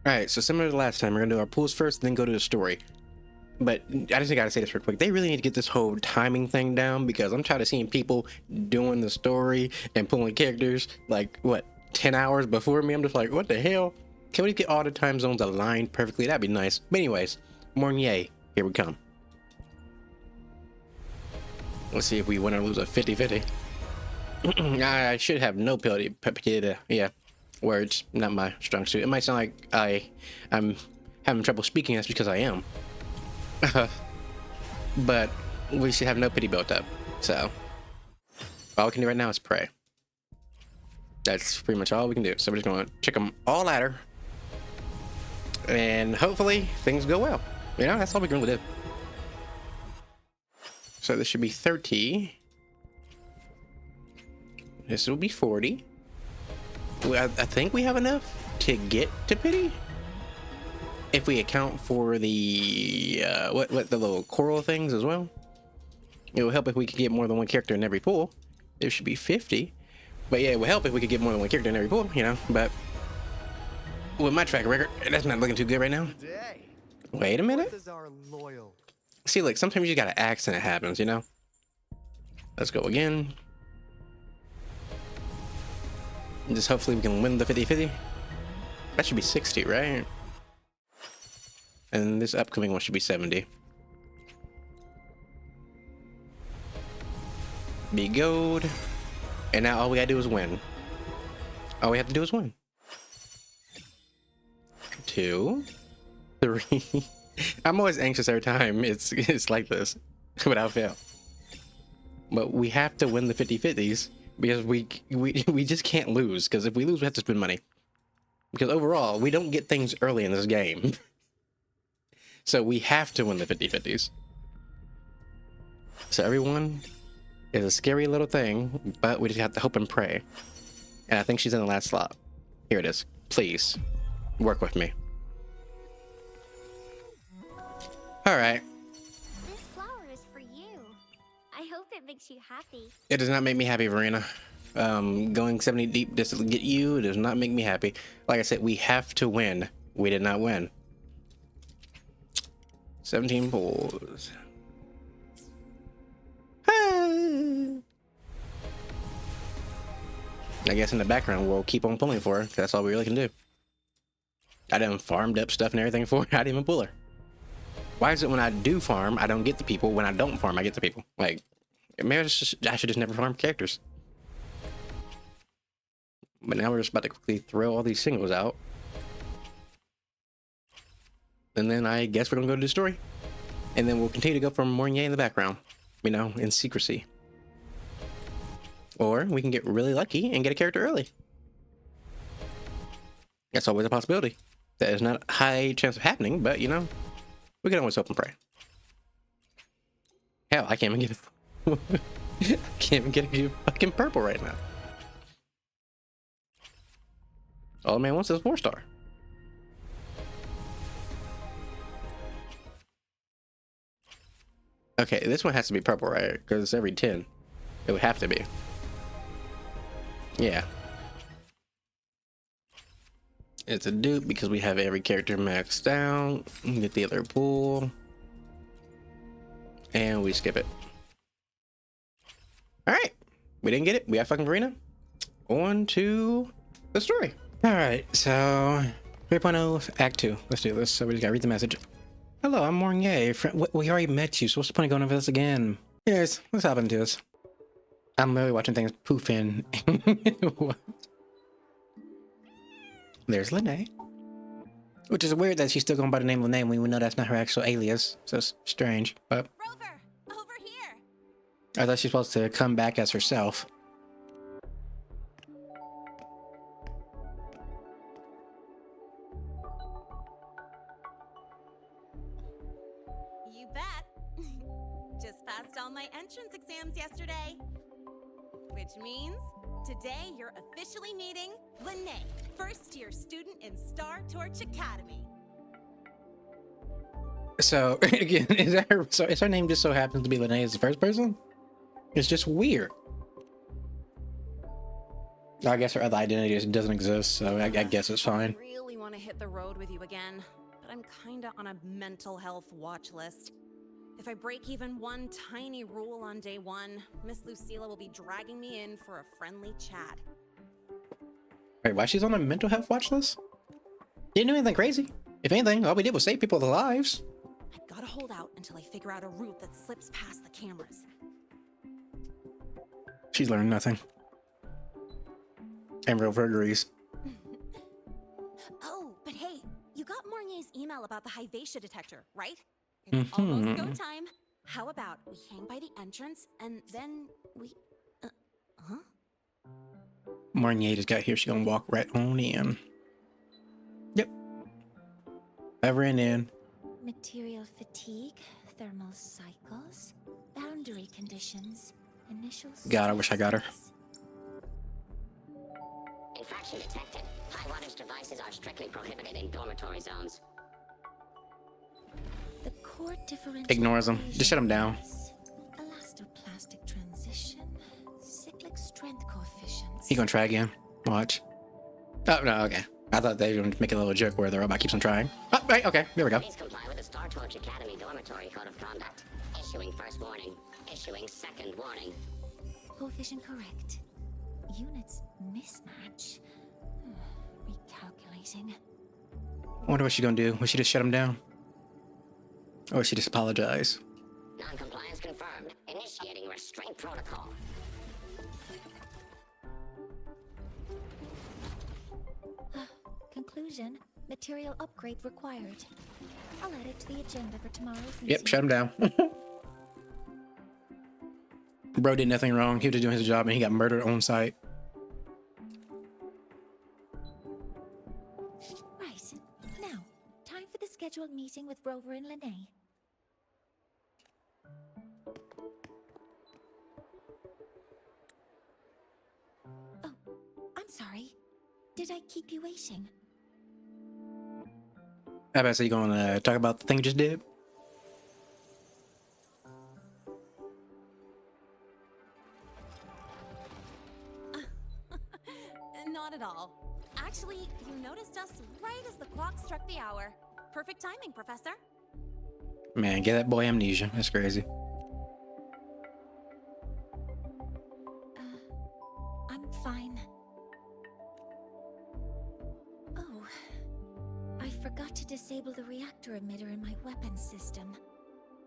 Alright, so similar to last time, we're gonna do our pools first, then go to the story. But I just gotta say this real quick. They really need to get this whole timing thing down, because I'm tired of seeing people doing the story and pulling characters like, what, 10 hours before me? I'm just like, what the hell? Can we get all the time zones aligned perfectly? That'd be nice. But anyways, Mornye, here we come. Let's see if we win or lose a 50-50. I should have no penalty. Yeah, words, not my strong suit. It might sound like I'm having trouble speaking. That's because I am. But we should have no pity built up. So all we can do right now is pray. That's pretty much all we can do. So we're just going to check them all at her, and hopefully things go well. You know, that's all we can really do. So this should be 30. This will be 40. I think we have enough to get to pity, if we account for the what the little coral things as well. It will help if we could get more than one character in every pool. It should be 50. But yeah, it would help if we could get more than one character in every pool, you know. But with my track record, that's not looking too good right now. Wait a minute. See, like, sometimes you gotta ask and it happens, you know. Let's go again. Just hopefully we can win the 50-50. That should be 60, right? And this upcoming one should be 70. Be gold. And now all we gotta do is win. All we have to do is win. 2, 3. I'm always anxious every time it's like this, without fail. But we have to win the 50-50s, because we just can't lose. Because if we lose, we have to spend money. Because overall, we don't get things early in this game. So we have to win the 50-50s. So everyone is a scary little thing, but we just have to hope and pray. And I think she's in the last slot. Here it is. Please, work with me. All right. This flower is for you. I hope it makes you happy. It does not make me happy, Verena. Going 70 deep just to get you, it does not make me happy. Like I said, we have to win. We did not win. 17 pulls. I guess in the background we'll keep on pulling for her, 'cause that's all we really can do. I done farmed up stuff and everything for her. I didn't even pull her. Why is it when I do farm, I don't get the people? When I don't farm, I get the people? Like, maybe I should just never farm characters. But now we're just about to quickly throw all these singles out. And then I guess we're gonna go to the story. And then we'll continue to go from Mornye in the background, you know, in secrecy. Or we can get really lucky and get a character early. That's always a possibility. That is not a high chance of happening, but you know, we can always hope and pray. Hell, I can't even get I can't even get a fucking purple right now. All man wants is 4-star. Okay, this one has to be purple, right? Because it's every 10. It would have to be. Yeah. It's a dupe because we have every character maxed out. Get the other pool. And we skip it. Alright. We didn't get it. We have fucking Verena. On to the story. Alright, so 3.0 Act 2. Let's do this. So we just gotta read the message. Hello, I'm Mornye. We already met you, so what's the point of going over this again? Yes, let's hop into this. I'm really watching things poof in. What? There's Lynae. Which is weird that she's still going by the name Lynae when we know that's not her actual alias. So it's strange, but... Rover, over here. I thought she's supposed to come back as herself. You bet. Just passed all my entrance exams yesterday. Which means today you're officially meeting Lynae, first-year student in Star Torch Academy. So, again, is her name just so happens to be Lynae as the first person? It's just weird. I guess her other identity just doesn't exist, so I guess it's fine. Really want to hit the road with you again, but I'm kinda on a mental health watch list. If I break even one tiny rule on day one, Miss Lucilla will be dragging me in for a friendly chat. Wait, why she's on a mental health watch list? Didn't do anything crazy. If anything, all we did was save people's lives. I gotta hold out until I figure out a route that slips past the cameras. She's learned nothing. And Rover agrees. Oh, but hey, you got Mornye's email about the Hyvatia detector, right? It's almost go time. How about we hang by the entrance and then we... huh? Mornye just got here. She's gonna walk right on in. Yep. Ever and in. Material fatigue, thermal cycles, boundary conditions, initial... God, I wish I got her. Infraction detected. High wattage devices are strictly prohibited in dormitory zones. The core differential Ignores them. Just shut them down. Elastoplastic transition, cyclic strength coefficients. He gonna try again. Watch. Oh, no, okay. I thought they were gonna make a little joke where the robot keeps on trying. Oh, right, okay. There we go. Please comply with the Star Torch Academy Dormitory Code of Conduct. Issuing first warning. Issuing second warning. Coefficient correct. Units mismatch. Recalculating. I wonder what she's gonna do. Will she just shut him down? Or will she just apologize? Non-compliance confirmed. Initiating restraint protocol. Conclusion. Material upgrade required. I'll add it to the agenda for tomorrow's meeting. Yep, shut him down. Bro did nothing wrong. He was just doing his job and he got murdered on site. Right. Now, time for the scheduled meeting with Rover and Lynae. Oh, I'm sorry. Did I keep you waiting? How about, so you gonna talk about the thing you just did? Not at all. Actually, you noticed us right as the clock struck the hour. Perfect timing, Professor. Man, get that boy amnesia. That's crazy. I'm fine. Oh, I forgot to disable the reactor emitter in my weapons system.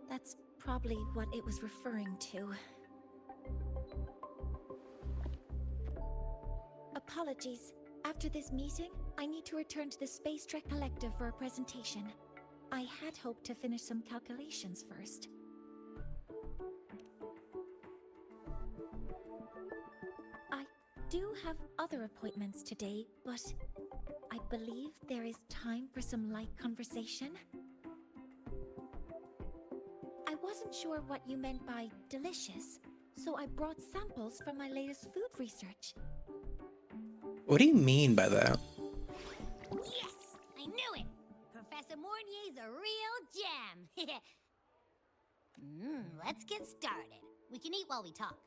That's probably what it was referring to. Apologies. After this meeting, I need to return to the Space Trek Collective for a presentation. I had hoped to finish some calculations first. I do have other appointments today, but I believe there is time for some light conversation. I wasn't sure what you meant by delicious, so I brought samples from my latest food research. What do you mean by that? Yes! I knew it! Professor Mornye's a real gem! Let's get started. We can eat while we talk.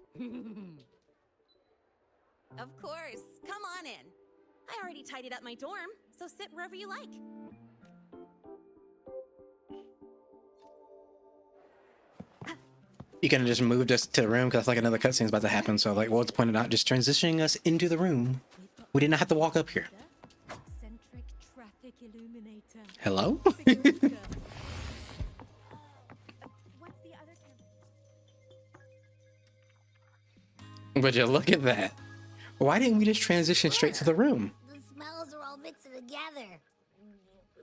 Of course. Come on in. I already tidied up my dorm, so sit wherever you like. You can just moved us to the room because like another cutscene's about to happen. So like, what's the point of not just transitioning us into the room? We did not have to walk up here. Eccentric traffic illuminator. Hello? What's the other Would you look at that? Why didn't we just transition straight to the room? The smells are all mixed together.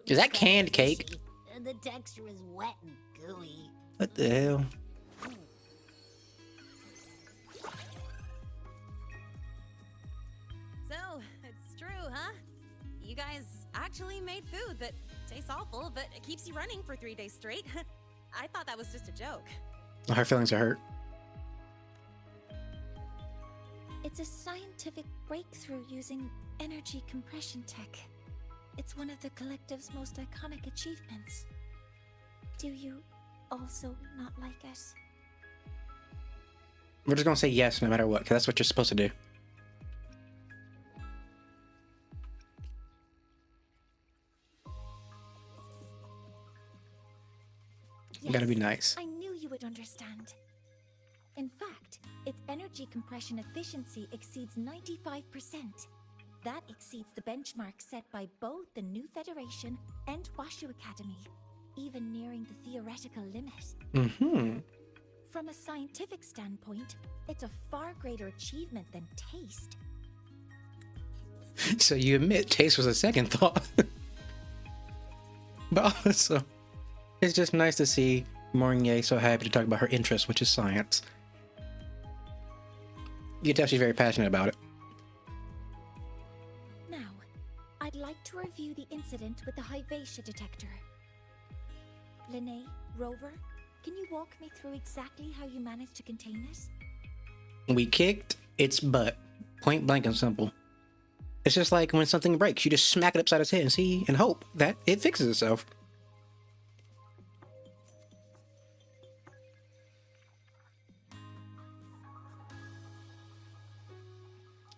Is that canned cake? And the texture is wet and gooey. What the hell? So, it's true, huh? You guys actually made food that tastes awful, but it keeps you running for 3 days straight. I thought that was just a joke. Her feelings are hurt. It's a scientific breakthrough using energy compression tech. It's one of the collective's most iconic achievements. Do you also not like it? We're just gonna say yes no matter what, because that's what you're supposed to do. You gotta be nice. I knew you would understand. In fact, its energy compression efficiency exceeds 95%. That exceeds the benchmark set by both the New Federation and Washu Academy, even nearing the theoretical limit. Mm-hmm. From a scientific standpoint, it's a far greater achievement than taste. So you admit taste was a second thought. But also, it's just nice to see Mornye so happy to talk about her interest, which is science. You can tell she's very passionate about it. Now, I'd like to review the incident with the Hyvatia detector. Lynae, Rover, can you walk me through exactly how you managed to contain it? We kicked its butt. Point blank and simple. It's just like when something breaks, you just smack it upside its head and see and hope that it fixes itself.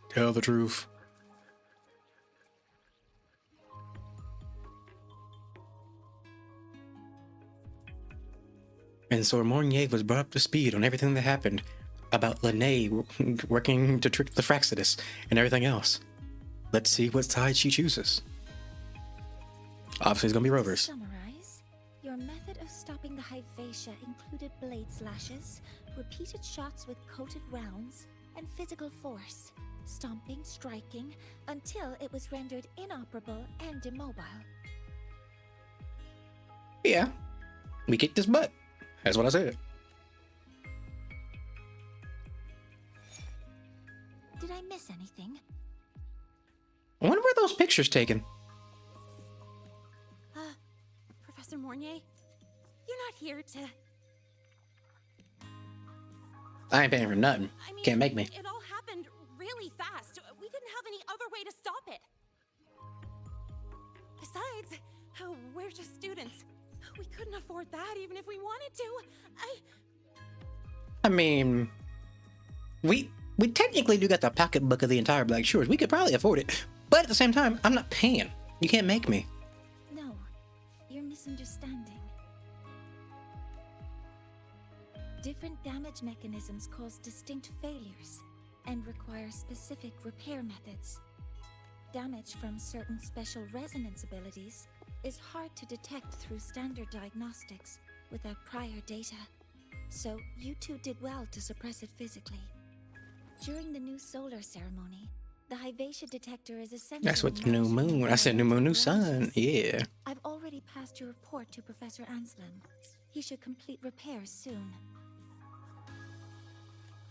Tell the truth. And so Mornye was brought up to speed on everything that happened about Lynae working to trick the Fraxidus and everything else. Let's see what side she chooses. Obviously, it's gonna be Rover's. Summarize. Your method of stopping the Hyvatia included blade slashes, repeated shots with coated rounds, and physical force. Stomping, striking, until it was rendered inoperable and immobile. Yeah, we kicked his butt. That's what I said. Did I miss anything? I wonder where those pictures taken. Professor Mornye, you're not here to... I ain't paying for nothing. I mean, Can't make me. It all happened really fast. We didn't have any other way to stop it. Besides, we're just students. We couldn't afford that even if we wanted to. I mean, we technically do got the pocketbook of the entire Black Shores. We could probably afford it. But at the same time, I'm not paying. You can't make me. No, you're misunderstanding. Different damage mechanisms cause distinct failures and require specific repair methods. Damage from certain special resonance abilities is hard to detect through standard diagnostics without prior data, so you two did well to suppress it physically. During the new solar ceremony, the Hyvatia detector is essential. That's what the new moon. I said new moon, new sun. Yeah. I've already passed your report to Professor Anslem. He should complete repairs soon.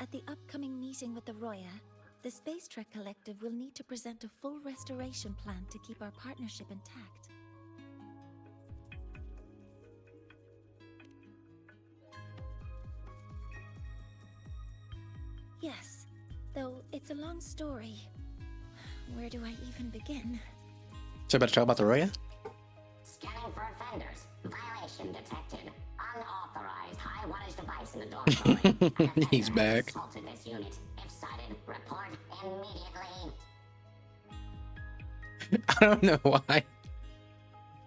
At the upcoming meeting with the Roya, the Space Trek Collective will need to present a full restoration plan to keep our partnership intact. Yes, though it's a long story. Where do I even begin? So about to talk about the Roya? Scanning for offenders. Violation detected. Unauthorized high wattage device in the dormitory. He's back. Assaulted this unit. If sighted, report immediately. I don't know why.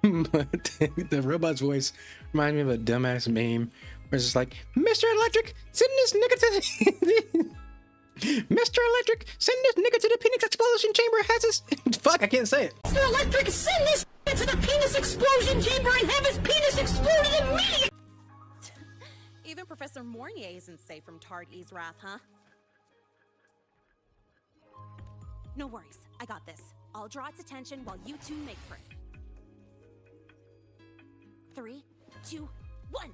But the robot's voice reminds me of a dumbass meme where it's just like, Mr. Electric, send this nigga to the... Mr. Electric, send this nigga to the penis explosion chamber. Has his... Fuck, I can't say it. Mr. Electric, send this to the penis explosion chamber and have his penis exploded immediately! Even Professor Mornye isn't safe from Tard-E's wrath, huh? No worries, I got this. I'll draw its attention while you two make for it. 3, 2, 1!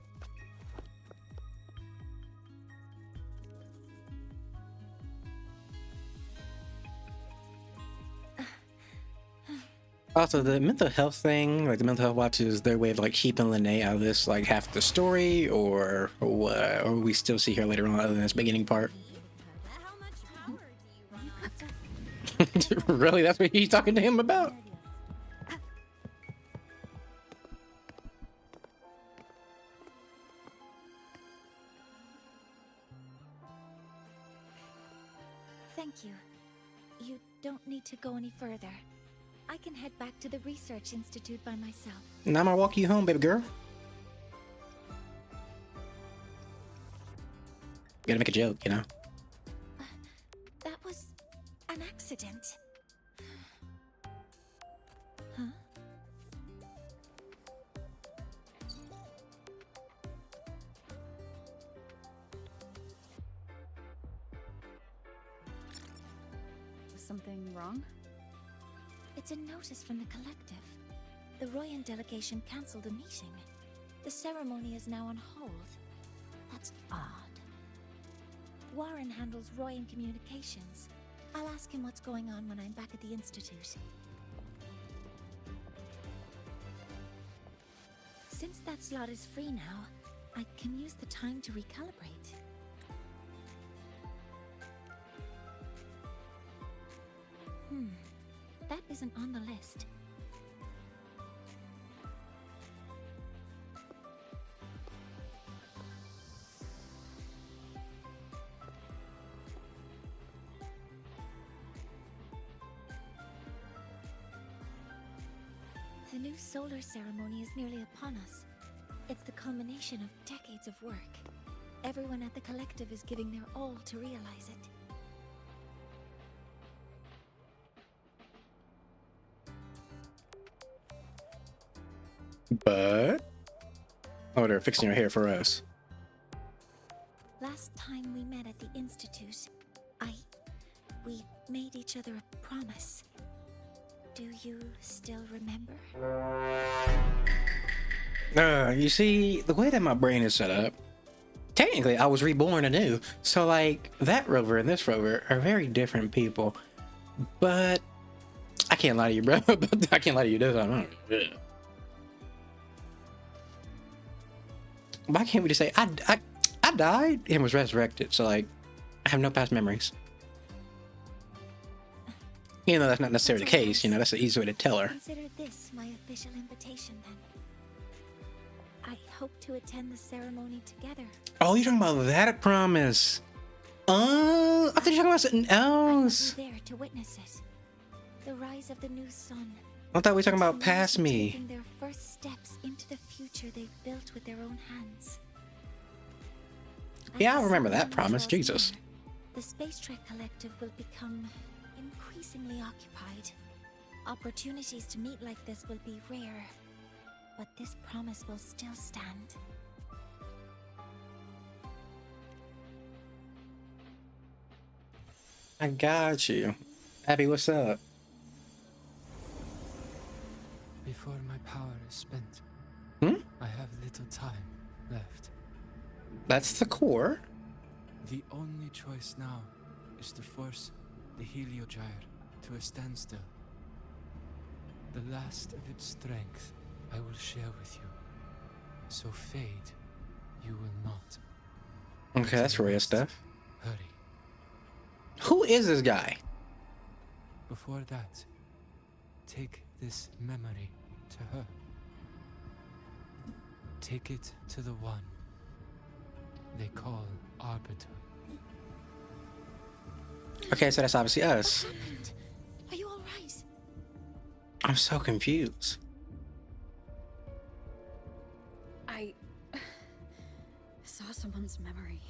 Also, the mental health thing, like the mental health watch, is their way of like keeping Lynae out of this, like half the story, or what? Or we still see her later on, other than this beginning part. How much power do you want? Really, that's what he's talking to him about? Thank you. You don't need to go any further. I can head back to the Research Institute by myself. Now I'm gonna walk you home, baby girl. gotta make a joke, you know. That was an accident. Huh? Was something wrong? It's a notice from the collective. The Royan delegation cancelled a meeting. The ceremony is now on hold. That's odd. Warren handles Royan communications. I'll ask him what's going on when I'm back at the Institute. Since that slot is free now, I can use the time to recalibrate. That isn't on the list. The new solar ceremony is nearly upon us. It's the culmination of decades of work. Everyone at the collective is giving their all to realize it. But oh, they're fixing your hair for us. Last time we met at the Institute, we made each other a promise. Do you still remember? You see, the way that my brain is set up, technically I was reborn anew. So like that rover and this rover are very different people. But I can't lie to you, bro. I can't lie to you this time. Why can't we just say I died and was resurrected? So like I have no past memories. You know, that's not necessarily the case. You know, that's the easy way to tell her. Consider this my official invitation then. I hope to attend the ceremony together. Oh, you're talking about that promise. Oh, I thought you were talking about something else. I will be there to witness it. The rise of the new sun. I thought we were talking about Humans past are me. taking their first steps into the future they've built with their own hands. Yeah, As I remember the that sun promise. draws Jesus. near, the Space Trek Collective will become increasingly occupied. Opportunities to meet like this will be rare, but this promise will still stand. I got you. Abby, what's up? Before my power is spent, I have little time left. That's the core. The only choice now is to force the Heliogyre to a standstill. The last of its strength I will share with you. So fade, you will not. Okay, that's real stuff. Hurry. Who is this guy? Before that, take this memory to her. Take it to the one they call Arbiter. Okay, so that's obviously us. What happened? Are you all right? I'm so confused. I saw someone's memory.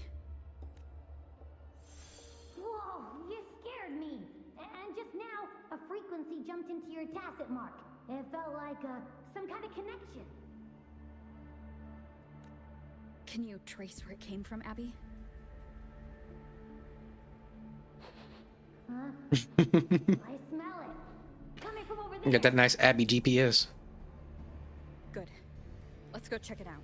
Whoa, you scared me. And just now, a frequency jumped into your tacit mark. It felt like some kind of connection. Can you trace where it came from, Abby? Huh? I smell it. Coming from over there. Get that nice Abby GPS. Good. Let's go check it out.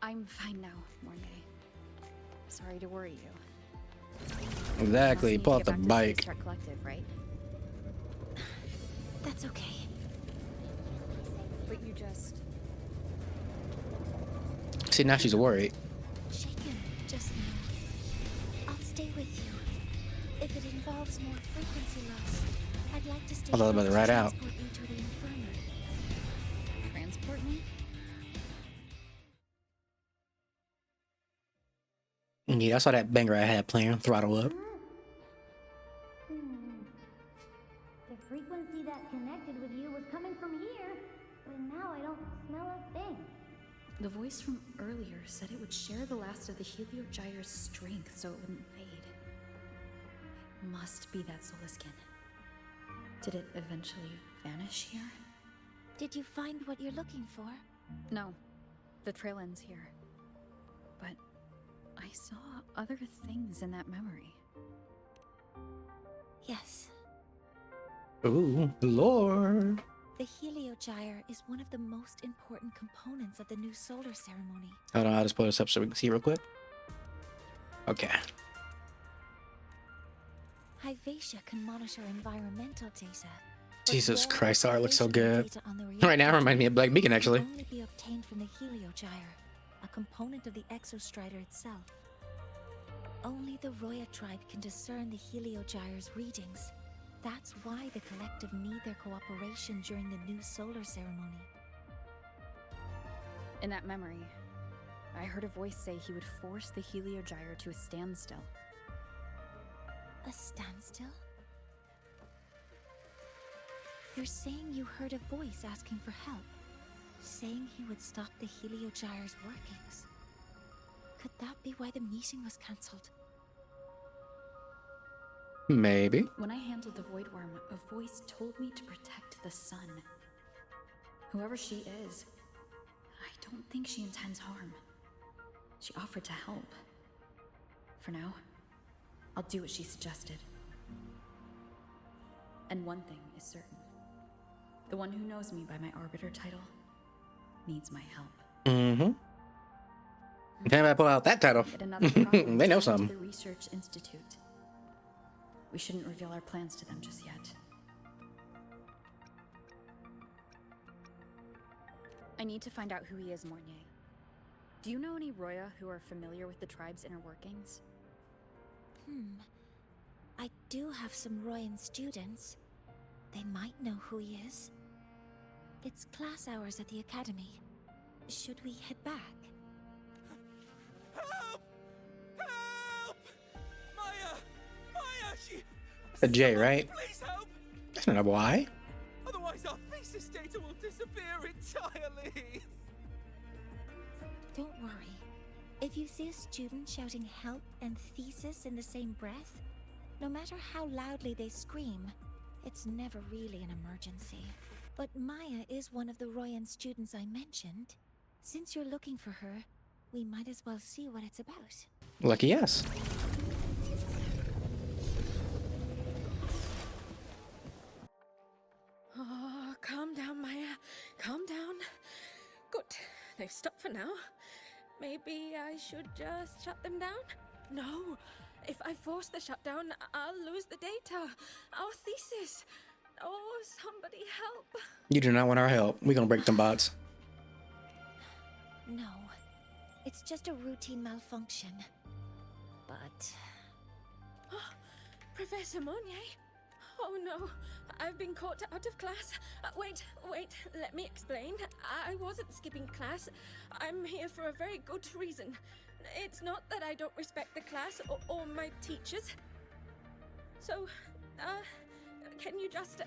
I'm fine now, Mornye. Sorry to worry you. Exactly. Must need Pull to out the get back to bike. Space Trek Collective, right? That's okay. But you just... See, now she's worried. Shaken just now. I'll stay with you. If it involves more frequency loss, I'd like to stay I thought about close it to right out. transport you to the infirmary. transport me? Yeah, I saw that banger I had playing. Throttle up. The frequency that connected with you was coming from here, but now I don't smell a thing. The voice from earlier said it would share the last of the Heliogyre's strength so it wouldn't fade. It must be that solar skin. Did it eventually vanish here? Did you find what you're looking for? No. The trail ends here. But I saw other things in that memory. Yes. Ooh, lore. The Heliogyre is one of the most important components of the new solar ceremony. Hold on, I'll just pull this up so we can see real quick. Okay. Hyvatia can monitor environmental data. Jesus Christ, art looks so good. Right now, it reminds me of Black Beacon, actually. Can only be obtained from the Heliogyre, a component of the exostrider itself. Only the Roya tribe can discern the Heliogyre's readings. That's why the collective need their cooperation during the new solar ceremony. In that memory, I heard a voice say he would force the Heliogyre to a standstill. A standstill? You're saying you heard a voice asking for help, saying he would stop the Heliogyre's workings. Could that be why the meeting was cancelled? Maybe. When I handled the Void Worm, a voice told me to protect the sun. Whoever she is, I don't think she intends harm. She offered to help. For now, I'll do what she suggested. And one thing is certain. The one who knows me by my Arbiter title needs my help. Mm-hmm. Can't I pull out that title? Yet another problem They know was tied to something. The Research Institute. We shouldn't reveal our plans to them just yet. I need to find out who he is, Mornye. Do you know any Roya who are familiar with the tribe's inner workings? I do have some Royan students. They might know who he is. It's class hours at the academy. Should we head back? Help! Help! Maya! Maya, she... A J, right? Please help! That's not a Y. Otherwise our thesis data will disappear entirely! Don't worry. If you see a student shouting help and thesis in the same breath, no matter how loudly they scream, it's never really an emergency. But Maya is one of the Royan students I mentioned. Since you're looking for her, we might as well see what it's about. Lucky yes. Oh, calm down, Maya. Calm down. Good. They've stopped for now. Maybe I should just shut them down? No. If I force the shutdown, I'll lose the data. Our thesis. Oh, somebody help. You do not want our help. We're gonna break them bots. No. It's just a routine malfunction. But... Professor Mornye? Oh no, I've been caught out of class. Wait, let me explain. I wasn't skipping class. I'm here for a very good reason. It's not that I don't respect the class or my teachers. So, can you just...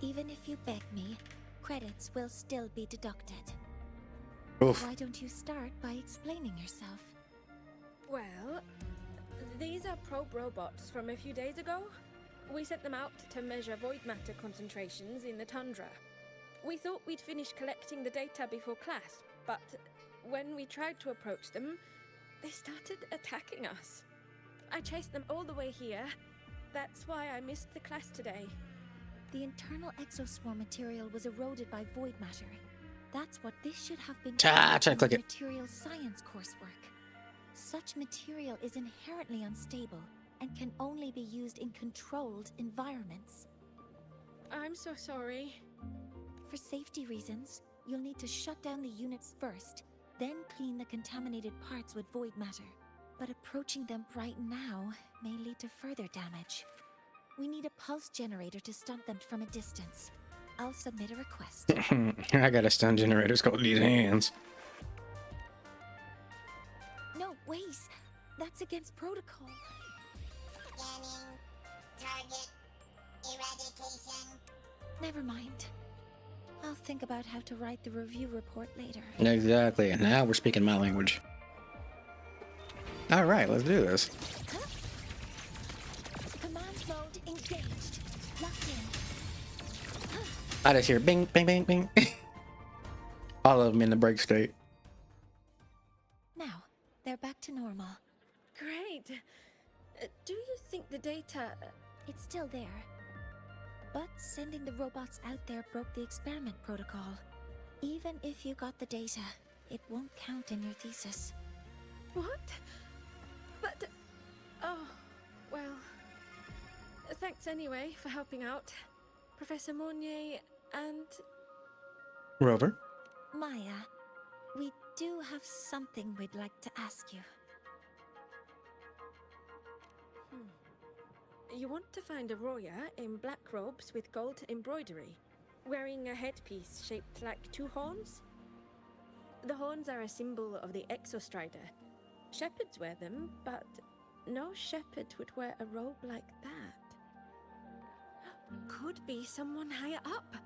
Even if you beg me, credits will still be deducted. Oof. Why don't you start by explaining yourself? Well, these are probe robots from a few days ago. We sent them out to measure void matter concentrations in the tundra. We thought we'd finish collecting the data before class, but when we tried to approach them, they started attacking us. I chased them all the way here. That's why I missed the class today. The internal exoswarm material was eroded by void matter. That's what this should have been Try to click it. material science coursework. Such material is inherently unstable and can only be used in controlled environments. I'm so sorry. For safety reasons, you'll need to shut down the units first, then clean the contaminated parts with void matter. But approaching them right now may lead to further damage. We need a pulse generator to stun them from a distance. I'll submit a request. I got a stun generator. It's called these hands. No, wait. That's against protocol. Scanning. Target. Eradication. Never mind. I'll think about how to write the review report later. Exactly. And now we're speaking my language. All right, let's do this. Command mode engaged. Locked in. I just hear bing, bing, bing, bing. All of them in the break state. Now, they're back to normal. Great. Do you think the data... It's still there. But sending the robots out there broke the experiment protocol. Even if you got the data, it won't count in your thesis. What? But... Oh, well... Thanks anyway for helping out. Professor Mornye and... Rover. Maya, we do have something we'd like to ask you. You want to find a Roya in black robes with gold embroidery, wearing a headpiece shaped like two horns? The horns are a symbol of the Exostrider. Shepherds wear them, but no shepherd would wear a robe like that. Could be someone higher up,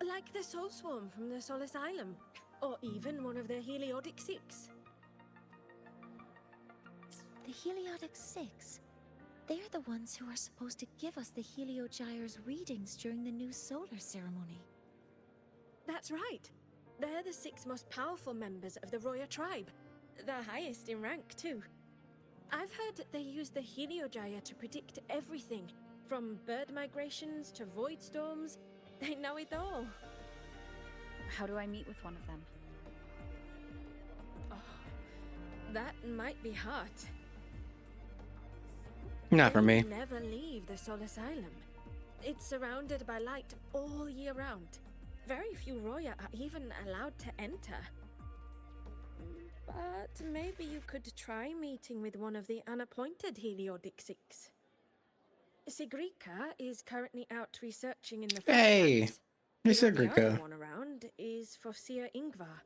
like the Soul Swarm from the Sol Asylum, or even one of the Heliotic Six. The Heliotic Six? They're the ones who are supposed to give us the Heliogyre's readings during the new solar ceremony. That's right. They're the 6 most powerful members of the Roya tribe. The highest in rank, too. I've heard they use the Heliogyre to predict everything, from bird migrations to void storms. They know it all. How do I meet with one of them? Oh, that might be hard. Not for me. They never leave the Sol Asylum. It's surrounded by light all year round. Very few Roya are even allowed to enter. But maybe you could try meeting with one of the unappointed Heliotic Six. Sigrika is currently out researching in the Hey, Flatlands. it's The only Sigrika. other one around is Fosia Ingvar,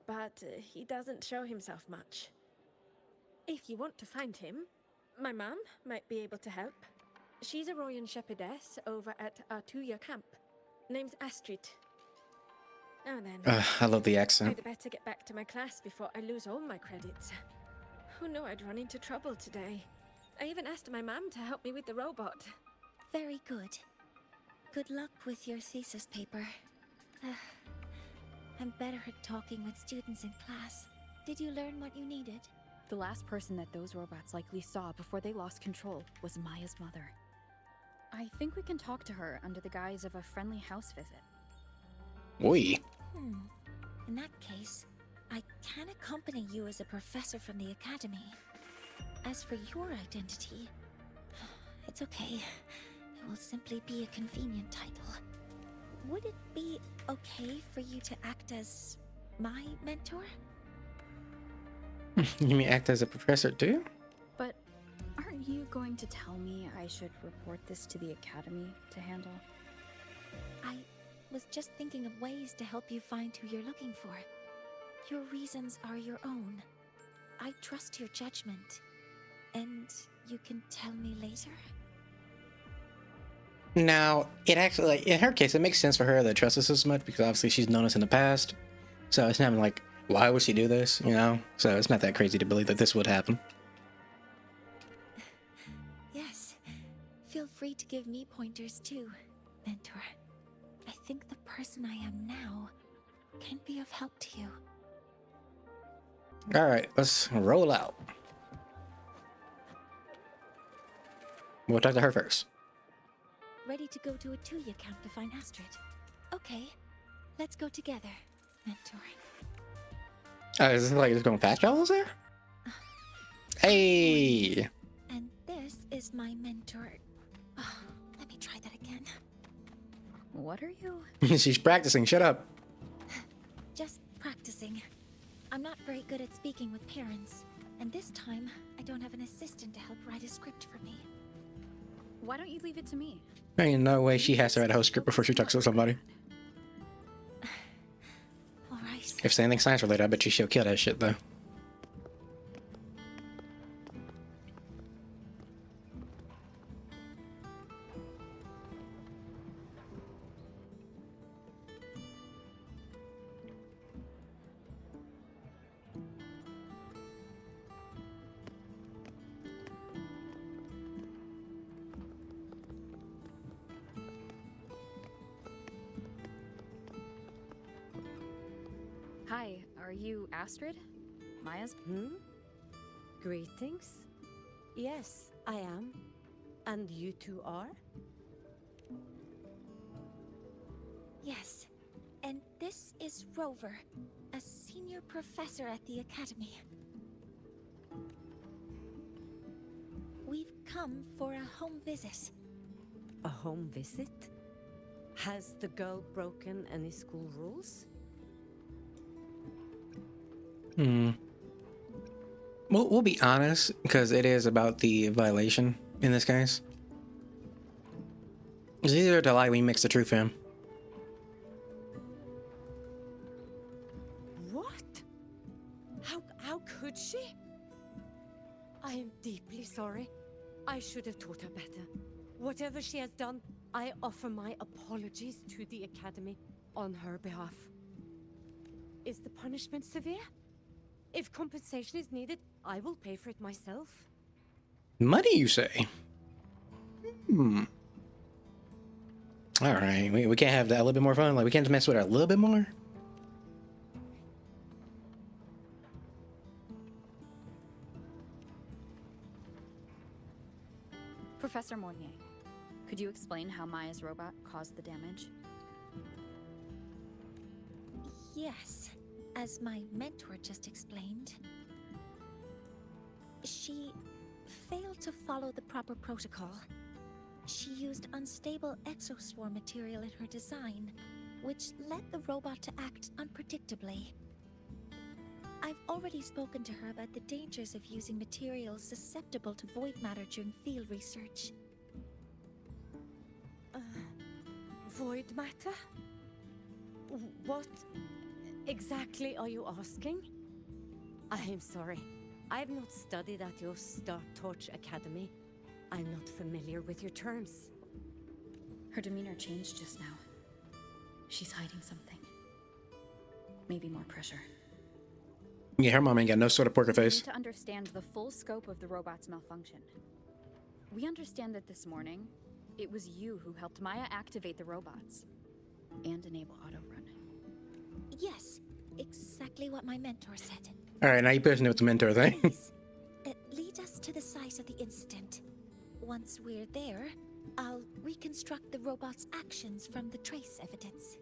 but he doesn't show himself much. If you want to find him, my mum might be able to help. She's a Royan shepherdess over at Artuya camp. Name's Astrid. Oh then. I love the accent. I'd better get back to my class before I lose all my credits. Who knew I'd run into trouble today? I even asked my mum to help me with the robot. Very good. Good luck with your thesis paper. I'm better at talking with students in class. Did you learn what you needed? The last person that those robots likely saw before they lost control was Maya's mother. I think we can talk to her under the guise of a friendly house visit. Oi. In that case, I can accompany you as a professor from the academy. As for your identity, it's okay. It will simply be a convenient title. Would it be okay for you to act as my mentor? You mean act as a professor too? But aren't you going to tell me I should report this to the academy to handle? I was just thinking of ways to help you find who you're looking for. Your reasons are your own. I trust your judgment. And you can tell me later? Now, it actually, like, in her case, it makes sense for her to trust us as much because obviously she's known us in the past. So it's not like, why would she do this, you know? So it's not that crazy to believe that this would happen. Yes. Feel free to give me pointers too, mentor. I think the person I am now can be of help to you. All right, let's roll out. We'll talk to her first. Ready to go to a Tuya camp to find Astrid? Okay, let's go together, mentor. Is this like just going fast travels there? Hey! And this is my mentor. Oh, let me try that again. What are you? She's practicing, shut up. Just practicing. I'm not very good at speaking with parents, and this time I don't have an assistant to help write a script for me. Why don't you leave it to me? There ain't no way she has to write a whole script before she talks to somebody. Alright. If it's anything science related, I bet you she'll kill that shit though. Hi, are you Astrid? Maya's? Greetings. Yes, I am. And you two are? Yes. And this is Rover, a senior professor at the Academy. We've come for a home visit. A home visit? Has the girl broken any school rules? We'll be honest, because it is about the violation in this case. It's easier to lie when you mix the truth in. What? How could she? I am deeply sorry. I should have taught her better. Whatever she has done, I offer my apologies to the Academy on her behalf. Is the punishment severe? If compensation is needed, I will pay for it myself. Money, you say? All right, we can't have that a little bit more fun. Like, we can't just mess with her a little bit more. Professor Mornye, could you explain how Maya's robot caused the damage? Yes, as my mentor just explained. She failed to follow the proper protocol. She used unstable exoswarm material in her design, which led the robot to act unpredictably. I've already spoken to her about the dangers of using materials susceptible to void matter during field research. Void matter? What exactly are you asking? I am sorry. I have not studied at your Star Torch Academy. I'm not familiar with your terms. Her demeanor changed just now. She's hiding something. Maybe more pressure. Yeah, her mom ain't got no sort of poker We face. need to understand the full scope of the robot's malfunction. We understand that this morning, it was you who helped Maya activate the robots and enable autorun. Yes, exactly what my mentor said. All right, now you person with the mentor thing. Please, lead us to the site of the incident. Once we're there, I'll reconstruct the robot's actions from the trace evidence.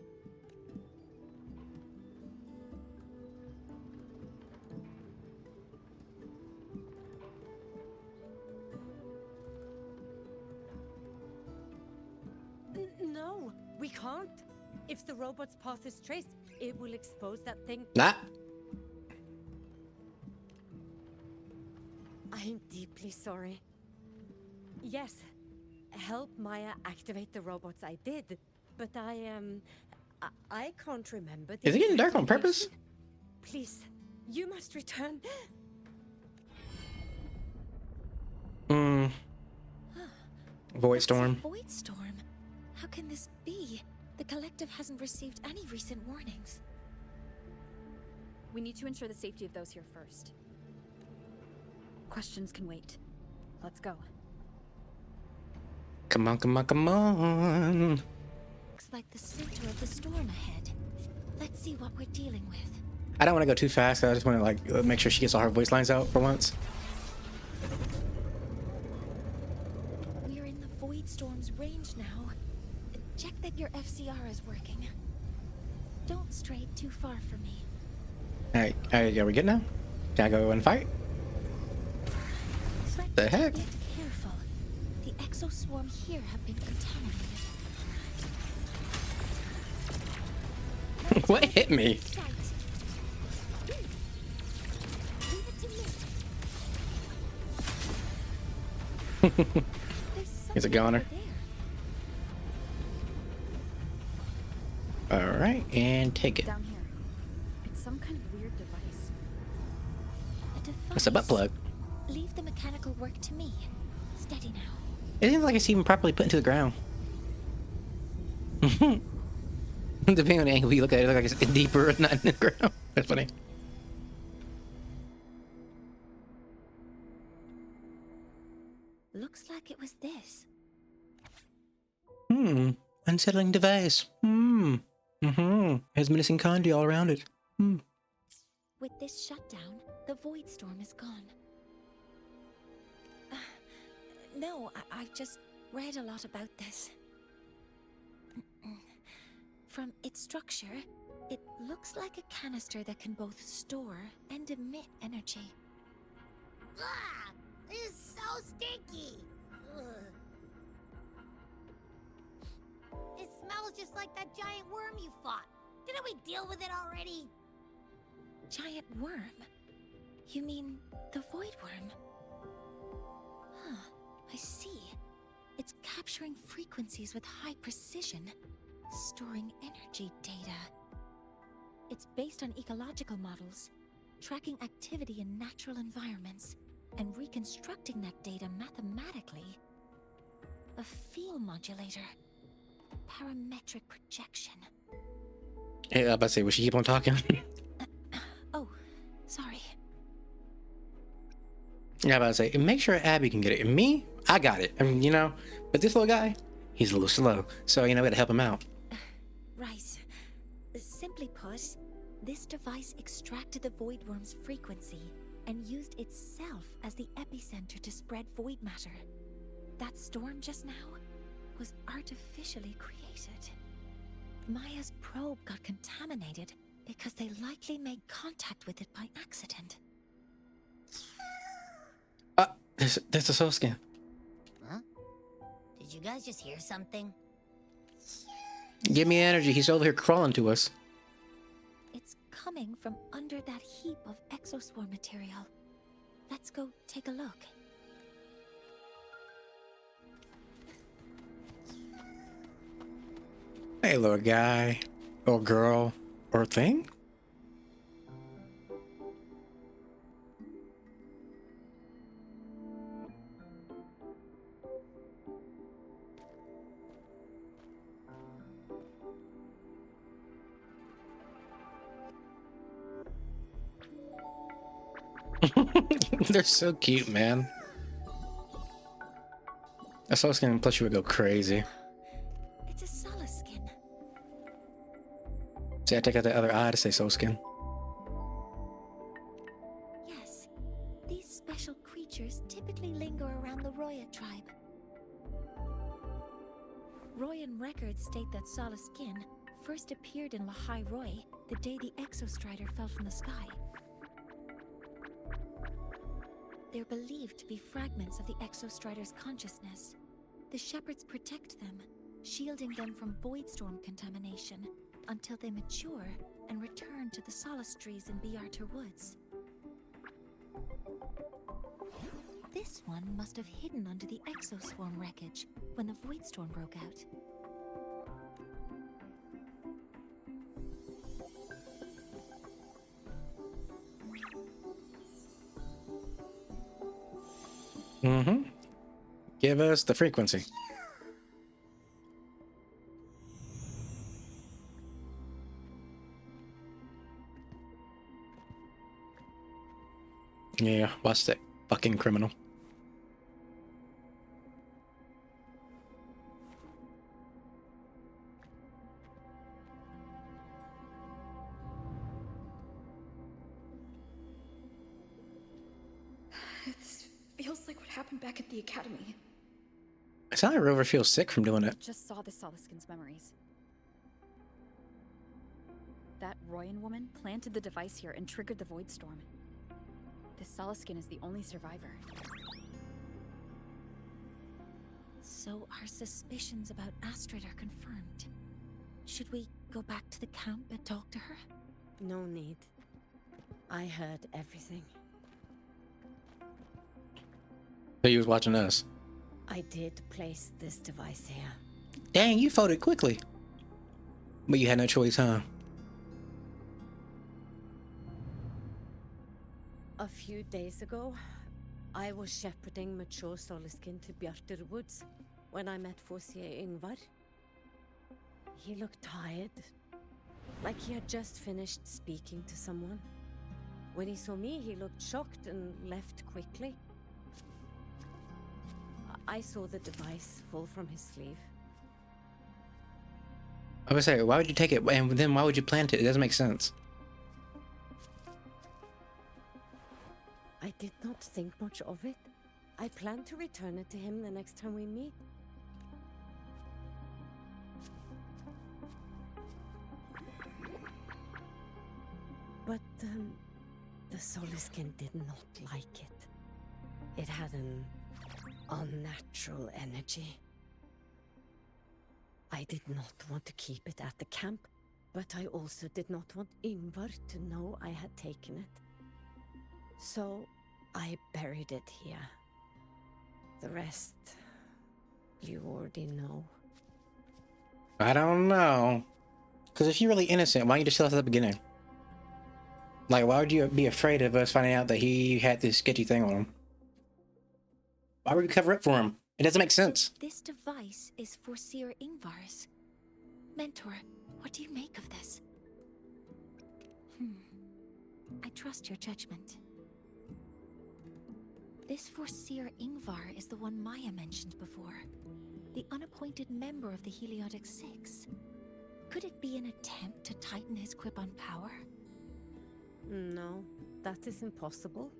No, we can't. If the robot's path is traced, it will expose that thing. Nah. I'm deeply sorry. Yes, help Maya activate the robots I did, but I can't remember. Is it getting dark on purpose? Please, you must return. Void storm. Void storm? How can this be? The collective hasn't received any recent warnings. We need to ensure the safety of those here first. Questions can wait. Let's go. Come on, come on, come on. Looks like the center of the storm ahead. Let's see what we're dealing with. I don't want to go too fast. I just want to like make sure she gets all her voice lines out for once. We're in the void storm's range now. Check that your FCR is working. Don't stray too far from me. All right, are we good now? Can I go and fight? The heck? Get careful. The exoswarm here have been contaminated. What hit me? Sight. Leave it to me. Is it goner? All right, and take it. Down here. It's some kind of weird device. It's a butt plug. Leave the mechanical work to me. Steady now. It seems like it's even properly put into the ground. Depending on the angle you look at it, it looks like it's deeper, not in the ground. That's funny. Looks like it was this. Unsettling device. Has menacing kanji all around it. With this shutdown, the void storm is gone. No, I've just read a lot about this. From its structure, it looks like a canister that can both store and emit energy. Ah! This is so stinky! Ugh. It smells just like that giant worm you fought. Didn't we deal with it already? Giant worm? You mean the void worm? Huh, I see. It's capturing frequencies with high precision, storing energy data. It's based on ecological models, tracking activity in natural environments, and reconstructing that data mathematically. A field modulator. Parametric projection. Hey, I was about to say, will she keep on talking? Oh, sorry. Yeah, I was about to say, make sure Abby can get it. And me, I got it. I mean, you know, but this little guy, he's a little slow. So, you know, we gotta help him out. Right. Simply put, this device extracted the void worm's frequency and used itself as the epicenter to spread void matter. That storm just now was artificially created. Maya's probe got contaminated because they likely made contact with it by accident. There's a soul skin. Huh? Did you guys just hear something? Give me energy. He's over here crawling to us. It's coming from under that heap of exoswarm material. Let's go take a look. Hey, little guy, or girl, or thing. They're so cute, man. A soul skin plus you would go crazy. It's a solace skin. See, I take out the other eye to say soul skin. Yes, these special creatures typically linger around the Roya tribe. Royan records state that solace skin first appeared in Lahai Roy the day the Exostrider fell from the sky. They're believed to be fragments of the Exostrider's consciousness. The shepherds protect them, shielding them from void storm contamination until they mature and return to the solace trees in Biarter Woods. This one must have hidden under the exoswarm wreckage when the void storm broke out. Mm-hmm. Give us the frequency. Yeah, watch that fucking criminal. This feels like what happened back at the academy. It sounds like Rover feels sick from doing it. Just saw the Solaskin's memories. That Royan woman planted the device here and triggered the void storm. This Solaskin is the only survivor. So our suspicions about Astrid are confirmed. Should we go back to the camp and talk to her? No need. I heard everything. So he was watching us. I did place this device here. Dang, you folded quickly. But you had no choice, huh? A few days ago, I was shepherding mature Solaskin to Bjarter Woods when I met Fossier Ingvar. He looked tired, like he had just finished speaking to someone. When he saw me, he looked shocked and left quickly. I saw the device fall from his sleeve. I was saying, why would you take it? And then why would you plant it? It doesn't make sense. I did not think much of it. I plan to return it to him the next time we meet. But, the Soliskin did not like it. It had an unnatural energy. I did not want to keep it at the camp, but I also did not want Ingvar to know I had taken it. So, I buried it here. The rest, you already know. I don't know. Because if you're really innocent, why don't you just tell us at the beginning? Like, why would you be afraid of us finding out that he had this sketchy thing on him? Why would we cover up for him? It doesn't make sense. This device is for Seer Ingvar's. Mentor, what do you make of this? I trust your judgment. This Seer Ingvar is the one Maya mentioned before. The unappointed member of the Heliotic Six. Could it be an attempt to tighten his grip on power? No, that is impossible.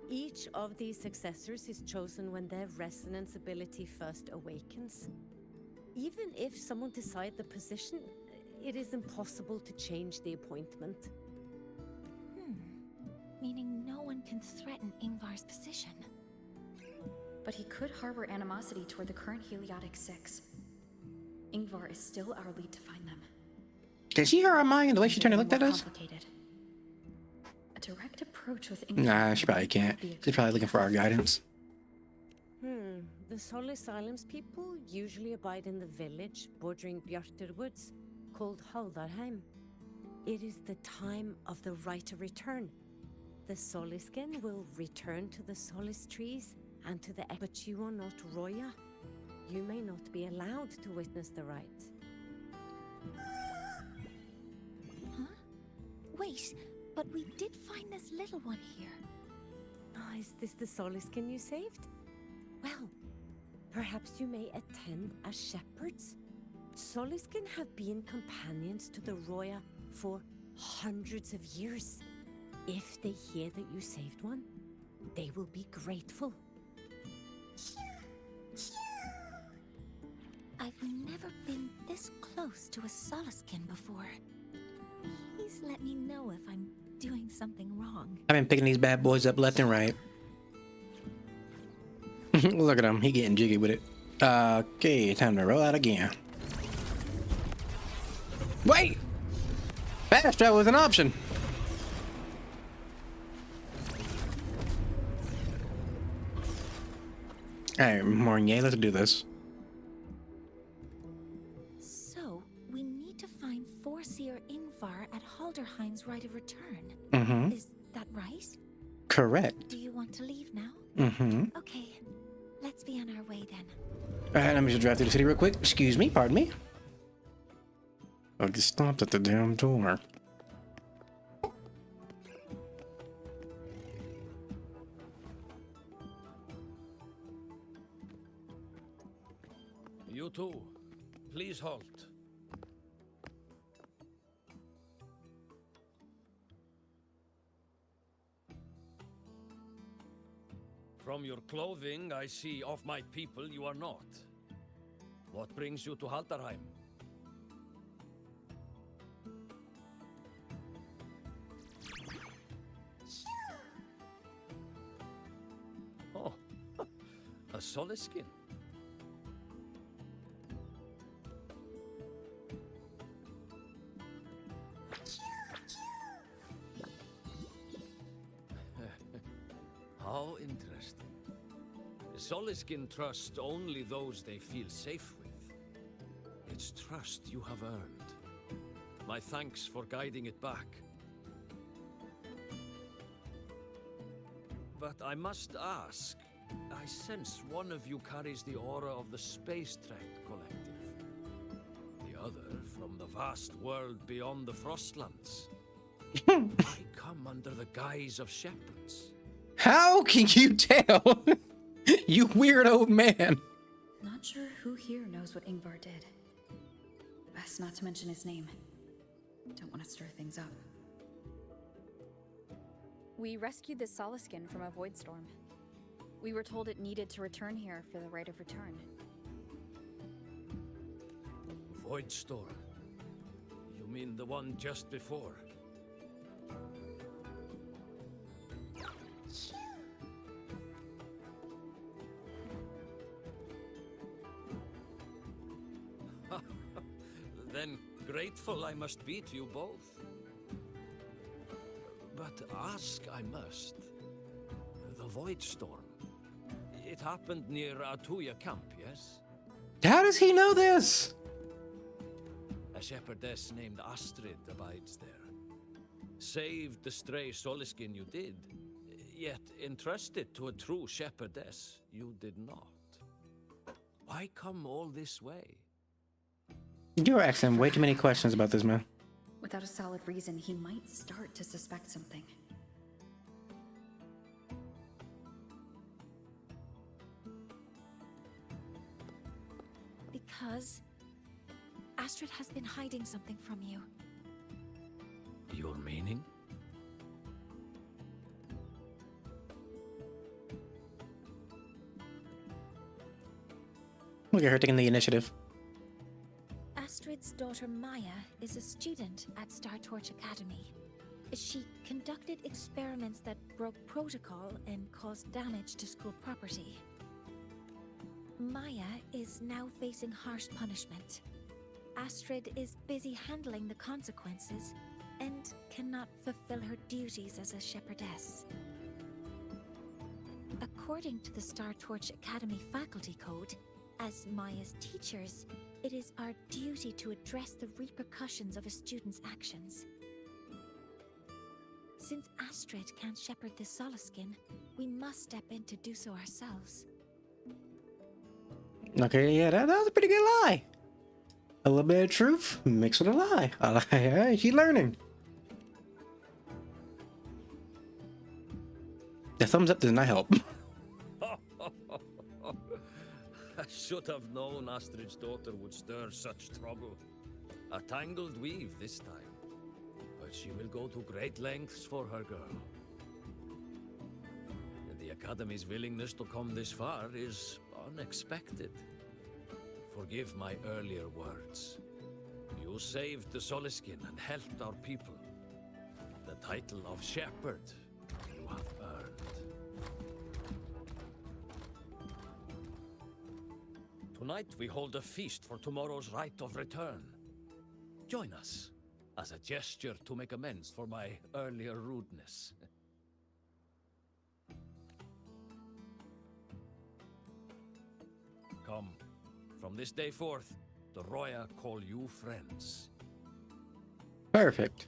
Each of these successors is chosen when their resonance ability first awakens. Even if someone decides the position, it is impossible to change the appointment. Meaning no one can threaten Ingvar's position. But he could harbor animosity toward the current Heliotic Six. Ingvar is still our lead to find them. Did she hear our mind the way she turned and looked at us? Complicated. A direct approach with Ingvar. Nah, she probably can't. She's probably looking for our guidance. The Solis Islands people usually abide in the village bordering Bjartur Woods, called Haldarheim. It is the time of the right of return. The Soliskin will return to the Solis trees and to the... But you are not Roya. You may not be allowed to witness the rite. Wait, but we did find this little one here. Oh, is this the Soliskin you saved? Well, perhaps you may attend as shepherds. Soliskin have been companions to the Roya for hundreds of years. If they hear that you saved one, they will be grateful. I've never been this close to a Soliskin before. Please let me know if I'm doing something wrong. I've been picking these bad boys up left and right. Look at him. He getting jiggy with it. Okay, time to roll out again. Wait! Fast travel is an option. Alright, Mornye, let's do this. So, we need to find Seer Ingvar at Haldarheim's right of return. Is that right? Correct. Do you want to leave now? Okay, let's be on our way then. Alright, let me just drive through the city real quick. Excuse me, pardon me. I'll get stopped at the damn door. You too. Please halt. From your clothing, I see of my people you are not. What brings you to Haldarheim? Oh, a Soliskin. How interesting. The Soliskin trust only those they feel safe with. It's trust you have earned. My thanks for guiding it back. But I must ask, I sense one of you carries the aura of the Space Trek Collective. The other from the vast world beyond the Frostlands. I come under the guise of shepherds. How can you tell? You weird old man. Not sure who here knows what Ingvar did. Best not to mention his name. Don't want to stir things up. We rescued the Soliskin from a void storm. We were told it needed to return here for the right of return. Void storm. You mean the one just before? Then grateful I must be to you both. But ask I must. The Void Storm. It happened near Atuya camp, yes? How does he know this? A shepherdess named Astrid abides there. Saved the stray Soliskin you did, yet entrusted to a true shepherdess you did not. Why come all this way? You're asking way too many questions about this man. Without a solid reason, he might start to suspect something. Because Astrid has been hiding something from you. Your meaning? Look at her taking the initiative. Astrid's daughter Maya is a student at Star Torch Academy. She conducted experiments that broke protocol and caused damage to school property. Maya is now facing harsh punishment. Astrid is busy handling the consequences and cannot fulfill her duties as a shepherdess. According to the Star Torch Academy faculty code, as Maya's teachers, it is our duty to address the repercussions of a student's actions. Since Astrid can't shepherd the Soliskin, we must step in to do so ourselves. Okay, yeah, that was a pretty good lie. A little bit of truth mixed with a lie. I like, hey, she's learning. The thumbs up does not help. I should have known Astrid's daughter would stir such trouble. A tangled weave this time. But she will go to great lengths for her girl. The Academy's willingness to come this far is unexpected. Forgive my earlier words. You saved the Soliskin and helped our people. The title of Shepherd you have earned. Tonight we hold a feast for tomorrow's rite of return. Join us as a gesture to make amends for my earlier rudeness. Come, from this day forth, the Roya call you friends. Perfect.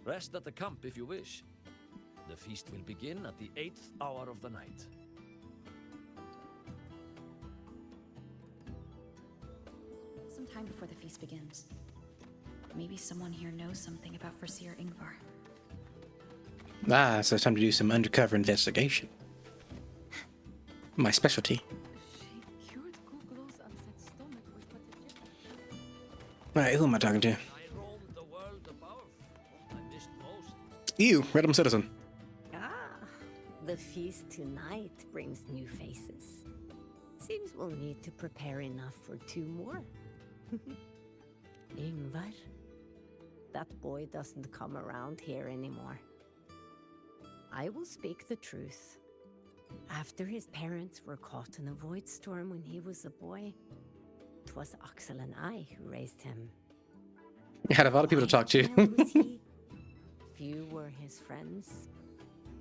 Rest at the camp if you wish. The feast will begin at the 8th hour of the night. Sometime before the feast begins. Maybe someone here knows something about Foreseer Ingvar. Ah, so it's time to do some undercover investigation. My specialty. Alright, who am I talking to? You, Random Citizen. Ah, the feast tonight brings new faces. Seems we'll need to prepare enough for 2 more. Ingvar? That boy doesn't come around here anymore. I will speak the truth. After his parents were caught in a void storm when he was a boy, 'twas Axel and I who raised him. You had a lot of people to talk to. Few were his friends.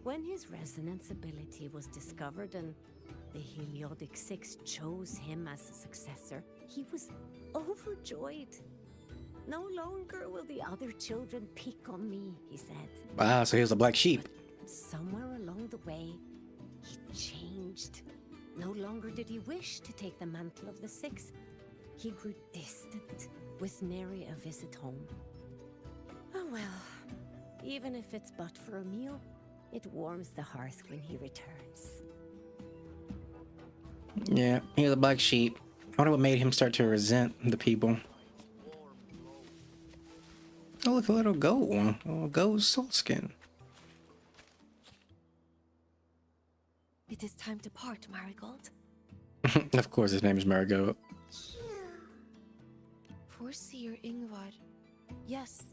When his resonance ability was discovered and the Heliodic Six chose him as a successor, he was overjoyed. No longer will the other children pick on me, he said. Wow, so he was a black sheep. But somewhere along the way, he changed. No longer did he wish to take the mantle of the Six. He grew distant, with nary a visit home. Oh well, even if it's but for a meal, it warms the hearth when he returns. Yeah, he was a black sheep. I wonder what made him start to resent the people. A look, a little gold one. A little gold soul skin. It is time to part, Marigold. Of course, his name is Marigold. Foreseer Ingvar. Yes,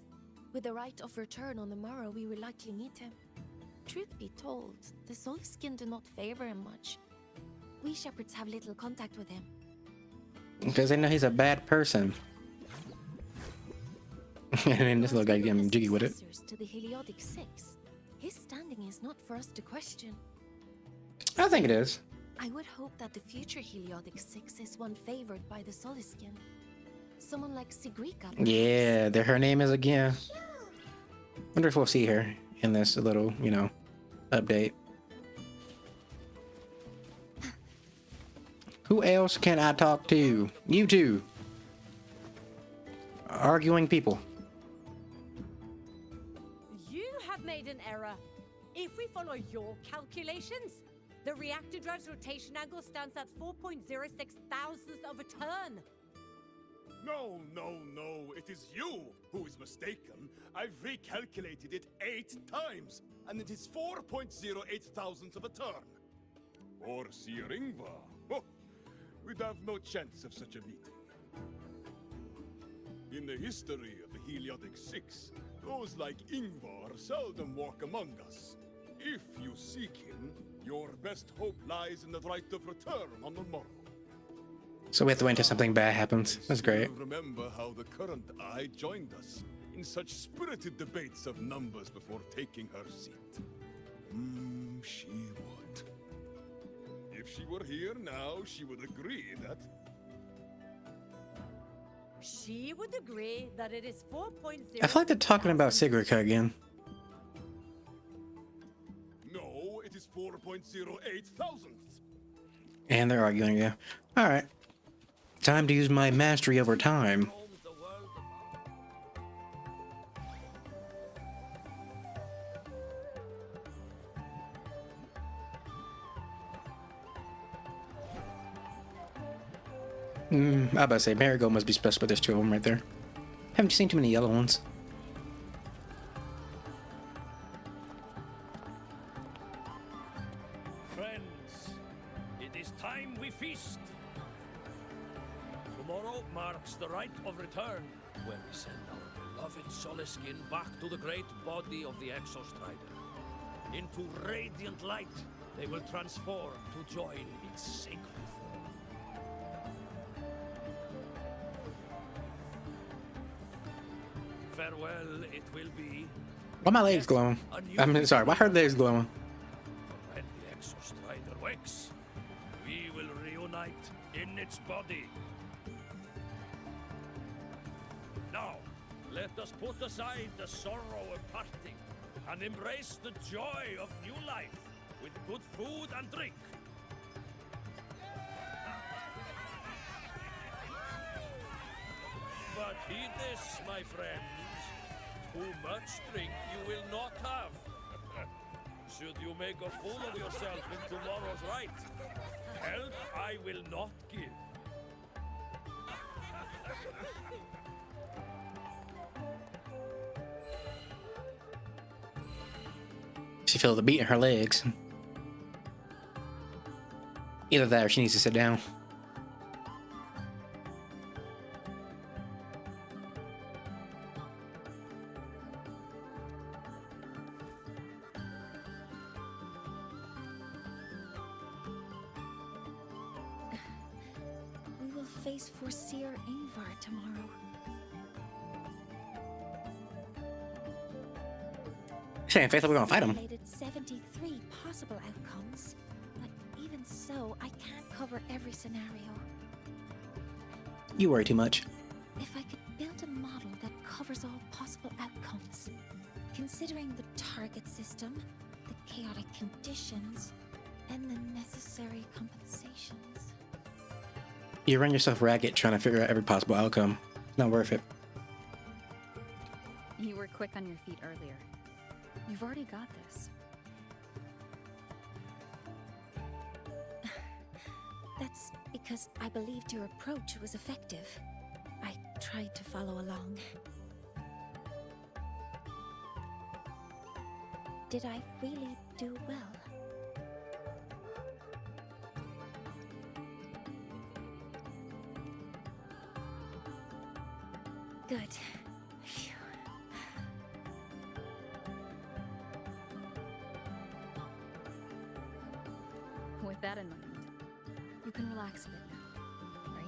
with the right of return on the morrow, we will likely meet him. Truth be told, the Solskin do not favor him much. We shepherds have little contact with him. Because they know he's a bad person. And then this little guy getting jiggy with it. To the Heliotic Six, his standing is not for us to question. I think it is. I would hope that the future Heliotic Six is one favored by the Soliskin. Someone like Sigrika. Yeah, there her name is again. Wonder if we'll see her in this little, you know, update. Who else can I talk to? You two. Arguing people. You have made an error. If we follow your calculations, the reactor drive's rotation angle stands at 4.06 thousandths of a turn. No, it is you who is mistaken. I've recalculated it 8 times, and it is 4.08 thousandths of a turn. Or Sir Ingvar. Oh, we'd have no chance of such a meeting. In the history of the Heliotic Six, those like Ingvar seldom walk among us. If you seek him, your best hope lies in the right of return on the morrow. So we have to wait until something bad happens. That's great. Remember how the current eye joined us in such spirited debates of numbers before taking her seat. She would. If she were here now, she would agree that... She would agree that it is 4.0. I feel like they're talking about Sigrika again. No, it is 4.08 thousandths. And they're arguing again. Alright. Time to use my mastery over time. I about to say, Marigold must be special, but there's 2 of them right there. Haven't you seen too many yellow ones? Friends, it is time we feast. Tomorrow marks the rite of return, when we send our beloved Soliskin back to the great body of the Exostrider. Into radiant light, they will transform to join its sacred form. Farewell, it will be. Why my legs glowing? I'm sorry, why her legs glowing? When the Exostrider wakes, we will reunite in its body. Now, let us put aside the sorrow of parting and embrace the joy of new life with good food and drink. But heed this, my friends. Too much drink you will not have. Should you make a fool of yourself in tomorrow's rite, help I will not give. She feels the beat in her legs. Either that or she needs to sit down. We will face Foreseer Ingvar tomorrow. Saying Faith, we're gonna fight him. 73 possible outcomes, but even so, I can't cover every scenario. You worry too much. If I could build a model that covers all possible outcomes, considering the target system, the chaotic conditions, and the necessary compensations. You run yourself ragged trying to figure out every possible outcome. It's not worth it. You were quick on your feet earlier. You've already got this. That's because I believed your approach was effective. I tried to follow along. Did I really do well? Good. Phew. With that in mind, you can relax a bit now, right?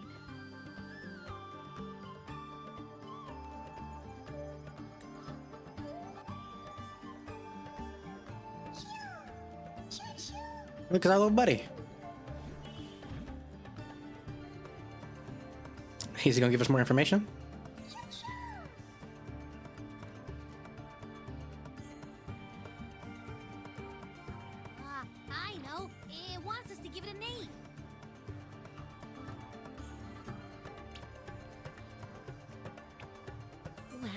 Look at our little buddy. Is he gonna give us more information? I know. It wants us to give it a name. Well,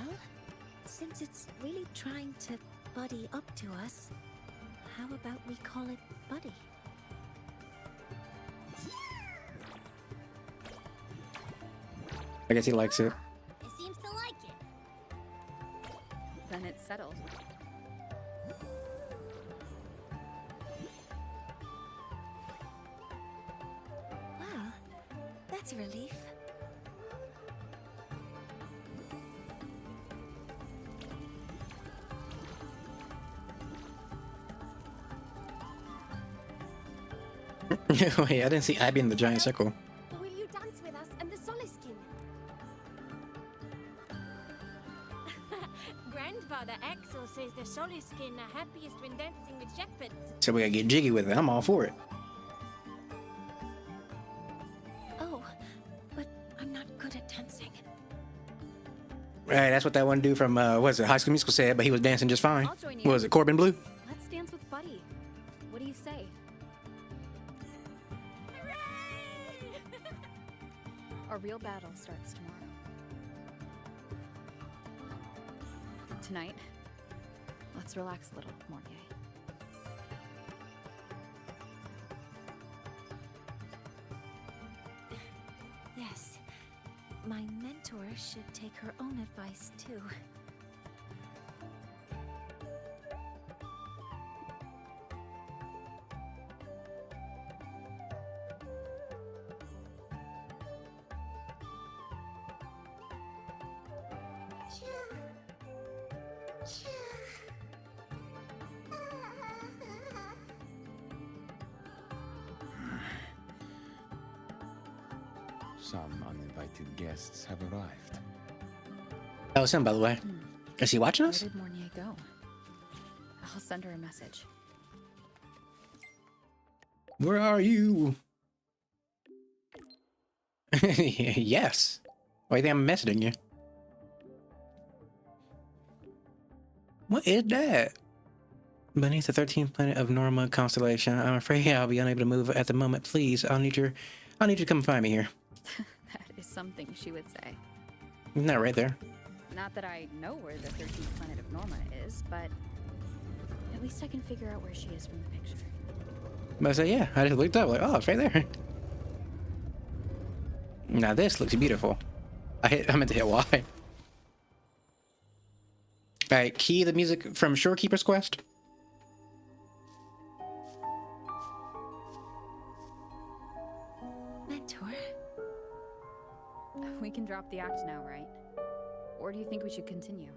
since it's really trying to buddy up to us, how about we call it Buddy? I guess he likes it. It seems to like it. Then it's settled. Well, that's a relief. Wait, I didn't see Abby in the giant circle. Will you dance with us and the Soliskin? Grandfather Axel says the Soliskin are happiest when dancing with shepherds. So we gotta get jiggy with it. I'm all for it. Oh, but I'm not good at dancing. Right, that's what that one dude from what was it, High School Musical said, but he was dancing just fine. I'll join you. What was it, Corbin Blue? Let's dance with Buddy. What do you say? Our real battle starts tomorrow. Tonight, let's relax a little, Mornye. Yes, my mentor should take her own advice too. Some uninvited guests have arrived. That was him, by the way. Is he watching us? Where did Mornye go? I'll send her a message. Where are you? Yes. Why do you think I'm messaging you? What is that? Beneath the 13th planet of Norma constellation. I'm afraid I'll be unable to move at the moment. Please, I'll need you to come find me here. That is something she would say. Not right there. Not that I know where the 13th planet of Norma is, but at least I can figure out where she is from the picture. But I say, yeah, I just looked up like, oh, it's right there. Now this looks beautiful. I meant to hit Y. Alright, key the music from Shorekeeper's Quest. Mentor? We can drop the act now, right? Or do you think we should continue?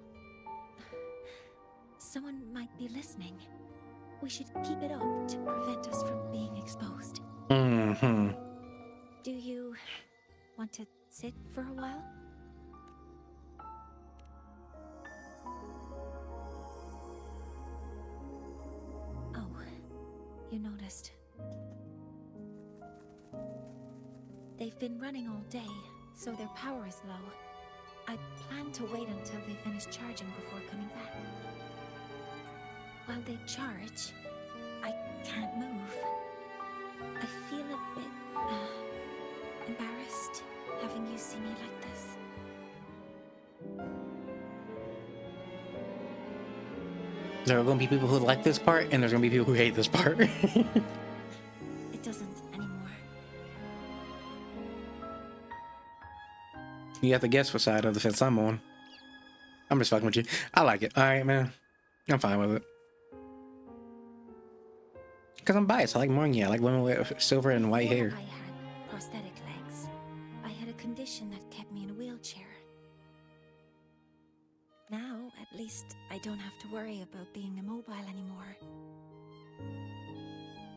Someone might be listening. We should keep it up to prevent us from being exposed. Mm-hmm. Do you want to sit for a while? Oh, you noticed. They've been running all day, so their power is low. I plan to wait until they finish charging before coming back. While they charge, I can't move. I feel a bit embarrassed having you see me like this. There are going to be people who like this part, and there's going to be people who hate this part. It doesn't anymore. You have to guess what side of the fence I'm on. I'm just fucking with you. I like it. Alright, man. I'm fine with it. Because I'm biased. I like Mornye. I like women with silver and white hair. I had prosthetic legs. I had a condition that kept me in a wheelchair. Now, at least, I don't have to worry about being immobile anymore.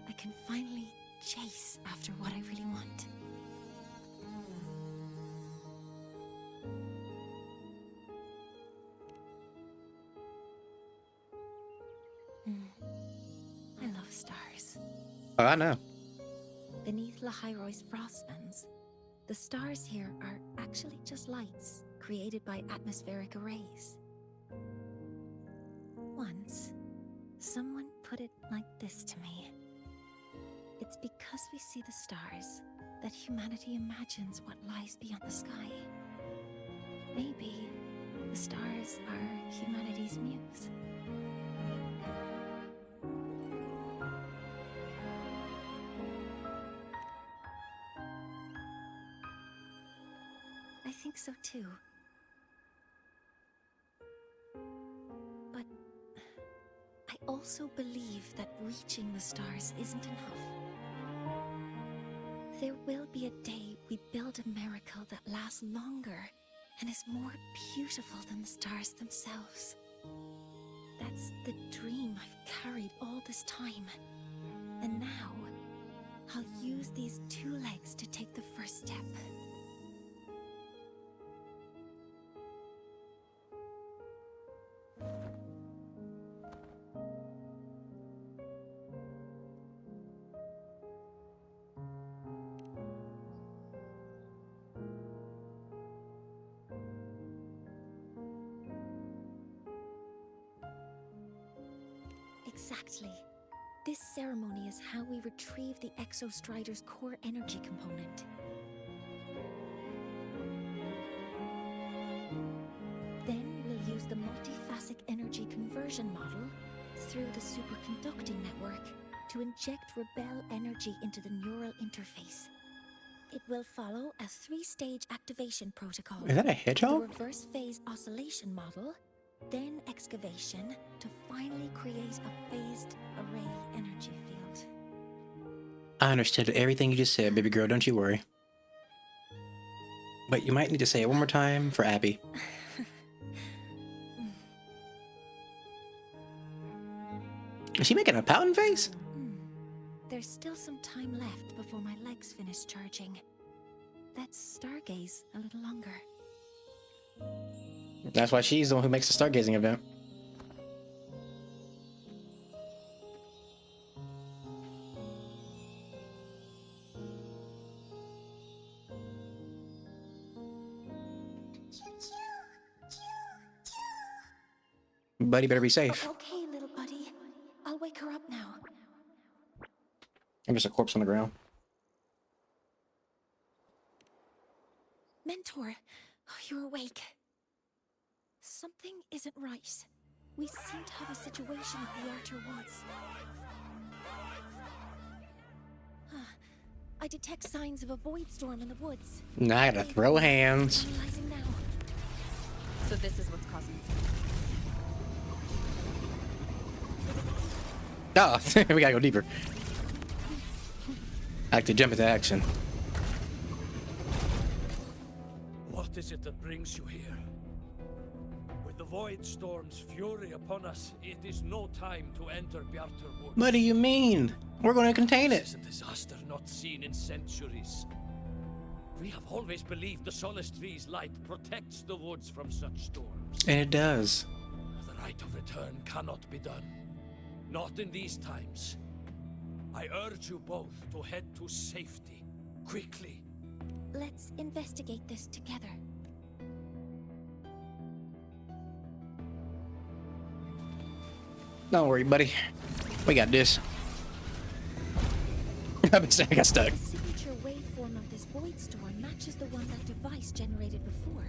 I can finally chase after what I really want. I love stars. Oh, I know. Beneath Lynae's frostlands, the stars here are actually just lights created by atmospheric arrays. Once, someone put it like this to me. It's because we see the stars that humanity imagines what lies beyond the sky. Maybe the stars are humanity's muse. I think so too. But I also believe that reaching the stars isn't enough. There will be a day we build a miracle that lasts longer and is more beautiful than the stars themselves. That's the dream I've carried all this time. And now, I'll use these two legs to take the first step. Exactly. This ceremony is how we retrieve the Exostrider's core energy component. Then we'll use the multiphasic energy conversion model through the superconducting network to inject rebel energy into the neural interface. It will follow a 3-stage activation protocol. Is that a hedgehog? The reverse phase oscillation model, then excavation to finally create a phased array energy field. I understood everything you just said, baby girl. Don't you worry. But you might need to say it one more time for Abby. Is she making a pouting face? There's still some time left before my legs finish charging. Let's stargaze a little longer. That's why she's the one who makes the stargazing event. Buddy better be safe. Okay, little buddy. I'll wake her up now. I'm just a corpse on the ground. Mentor, you're awake. Something isn't right. We seem to have a situation at the Outer Woods. I detect signs of a void storm in the woods. Now I gotta throw hands. Analyzing now. So this is what's causing it. Oh, we gotta go deeper. I like to jump into action. What is it that brings you here? With the Void Storm's fury upon us, it is no time to enter Bjartur Woods. What do you mean? We're gonna contain it. This is a disaster not seen in centuries. We have always believed the Solace Tree's light protects the woods from such storms. And it does. The rite of return cannot be done. Not in these times. I urge you both to head to safety. Quickly. Let's investigate this together. Don't worry, buddy. We got this. I got stuck. The signature waveform of this void storm matches the one that device generated before.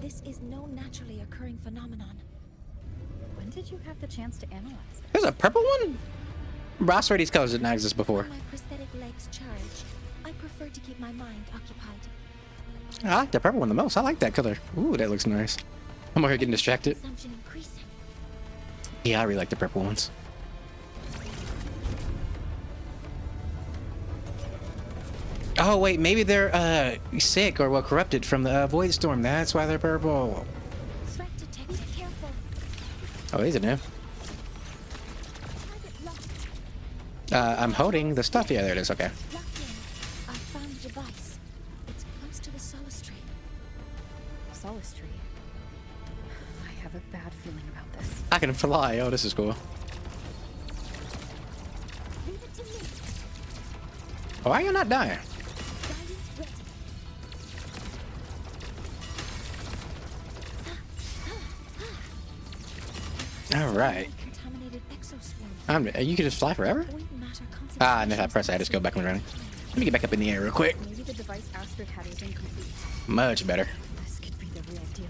This is no naturally occurring phenomenon. When did you have the chance to analyze it? There's a purple one? Bro, I swear these colors didn't exist before. When my prosthetic legs charge, I prefer to keep my mind occupied. I like the purple one the most. I like that color. Ooh, that looks nice. I'm over here getting distracted. Consumption increasing. Yeah, I really like the purple ones. Oh wait, maybe they're sick or well corrupted from the void storm. That's why they're purple. Threat detected. Careful. Oh, these are new. I'm holding the stuff. Yeah, there it is. Okay. Locked in. I found a device. It's close to the Solace Tree. Solace Tree. I have a bad feeling about this. I can fly. Oh, this is cool. Leave it to me. Why are you not dying? Guidance ready. All right. Contaminated exoswarm. You can just fly forever? Void matter Ah, and if I press, I just go back and run. Let me get back up in the air real quick. Maybe the device Astrid had is incomplete. Much better. This could be the real deal.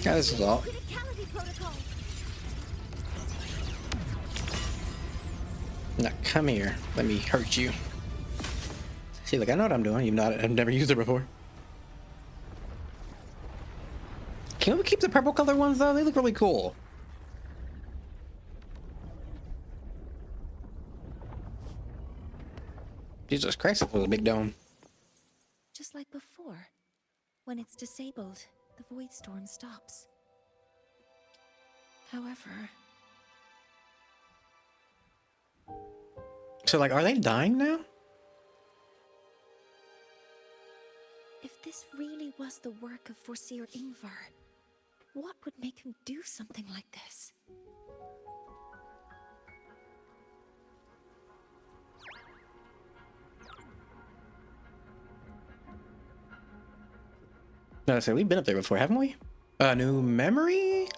Yeah, this is all. Criticality protocol. Now come here. Let me hurt you. See, look, I know what I'm doing. Even though I've never used it before. Can we keep the purple color ones though? They look really cool. Jesus Christ, it was a big dome. Just like before. When it's disabled, the void storm stops. However, So, like, are they dying now? if this really was the work of Foreseer Ingvar, what would make him do something like this? No, so we've been up there before, haven't we? New memory?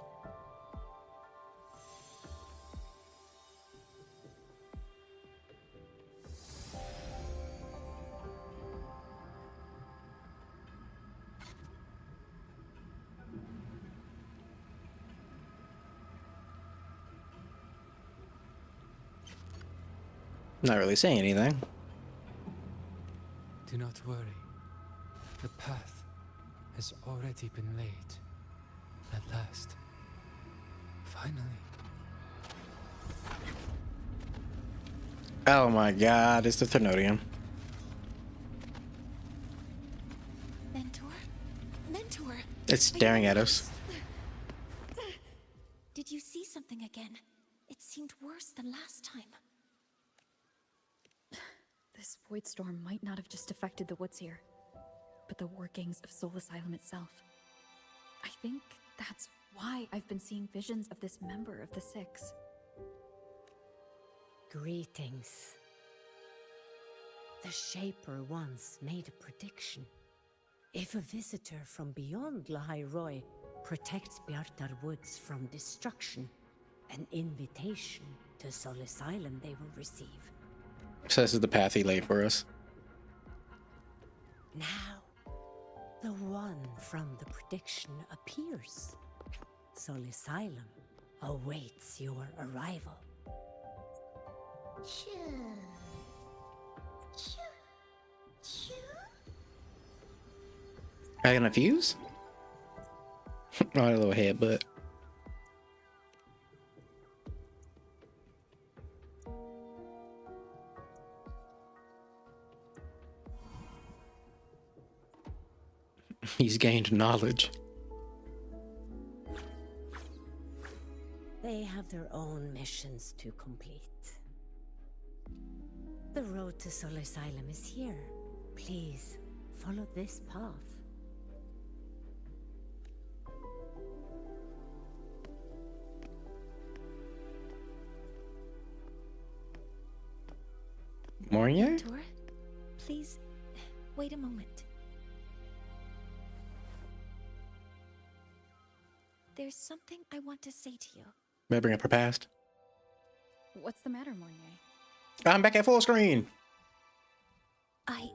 Not really saying anything. Do not worry. The path has already been laid. At last. Finally. Oh my god, it's the Thenodium. Mentor? Mentor! It's staring at us. Did you see something again? It seemed worse than last time. This void storm might not have just affected the woods here, but the workings of Soul Asylum itself. I think that's why I've been seeing visions of this member of the Six. Greetings. The Shaper once made a prediction. If a visitor from beyond Lahai Roy protects Bjartar Woods from destruction, an invitation to Soul Asylum they will receive. So this is the path he laid for us. Now, the one from the prediction appears. Soul Asylum awaits your arrival. Are you gonna fuse? Oh, a little headbutt. He's gained knowledge. They have their own missions to complete. The road to Soul Asylum is here. Please, follow this path. Mornye? Mentor, please, wait a moment. There's something I want to say to you. May I bring up her past? What's the matter, Mornye? I'm back at full screen. I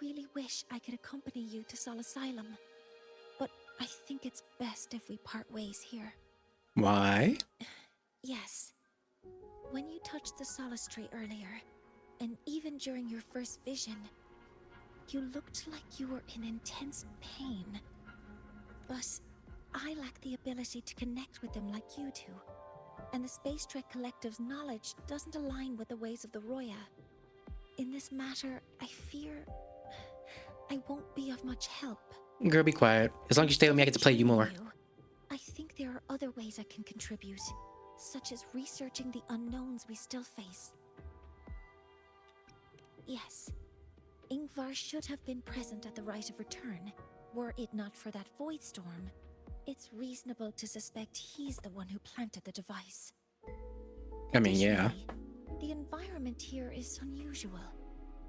really wish I could accompany you to Soul Asylum, but I think it's best if we part ways here. Why? Yes. When you touched the Solace Tree earlier, and even during your first vision, you looked like you were in intense pain. But I lack the ability to connect with them like you do. And the Space Trek Collective's knowledge doesn't align with the ways of the Roya. In this matter, I fear I won't be of much help. Girl, be quiet. As long as you stay with me, I get to play you more. I think there are other ways I can contribute, such as researching the unknowns we still face. Yes, Ingvar should have been present at the Rite of Return, were it not for that void storm. It's reasonable to suspect he's the one who planted the device. I mean, yeah. The environment here is unusual.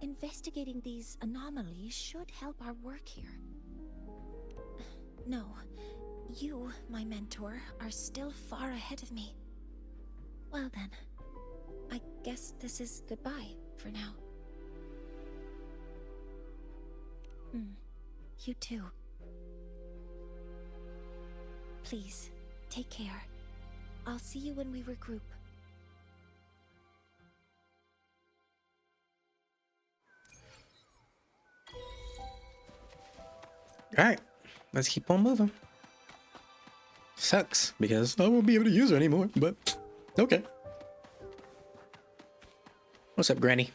Investigating these anomalies should help our work here. No, you, my mentor, are still far ahead of me. Well then, I guess this is goodbye for now. You too. Please, take care. I'll see you when we regroup. Alright, let's keep on moving. Sucks, because I won't be able to use her anymore, but okay. What's up, Granny?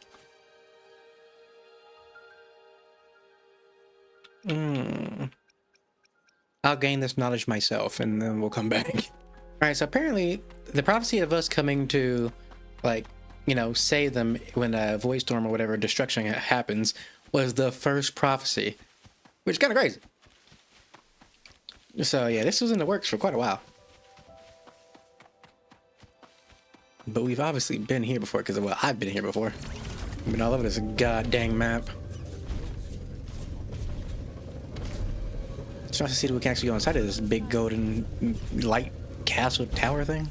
I'll gain this knowledge myself, and then we'll come back. Alright, so apparently, the prophecy of us coming to, like, you know, save them when a void storm or whatever destruction happens was the first prophecy. Which is kind of crazy. So yeah, this was in the works for quite a while. But we've obviously been here before, because, well, I've been here before. I've been all over this goddamn map. It's nice to see that we can actually go inside of this big golden light castle tower thing.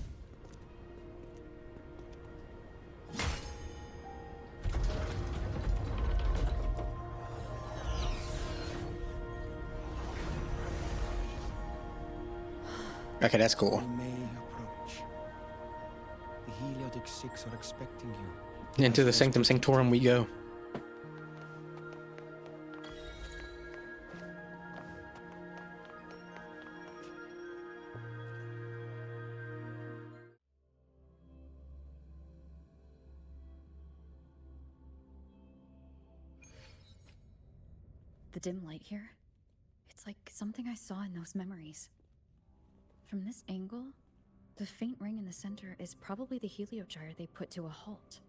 Okay, that's cool. You may approach. The Heliotic Six are expecting you. Into the Sanctum Sanctorum we go. The dim light here, it's like something I saw in those memories. From this angle, the faint ring in the center is probably the heliogyre they put to a halt.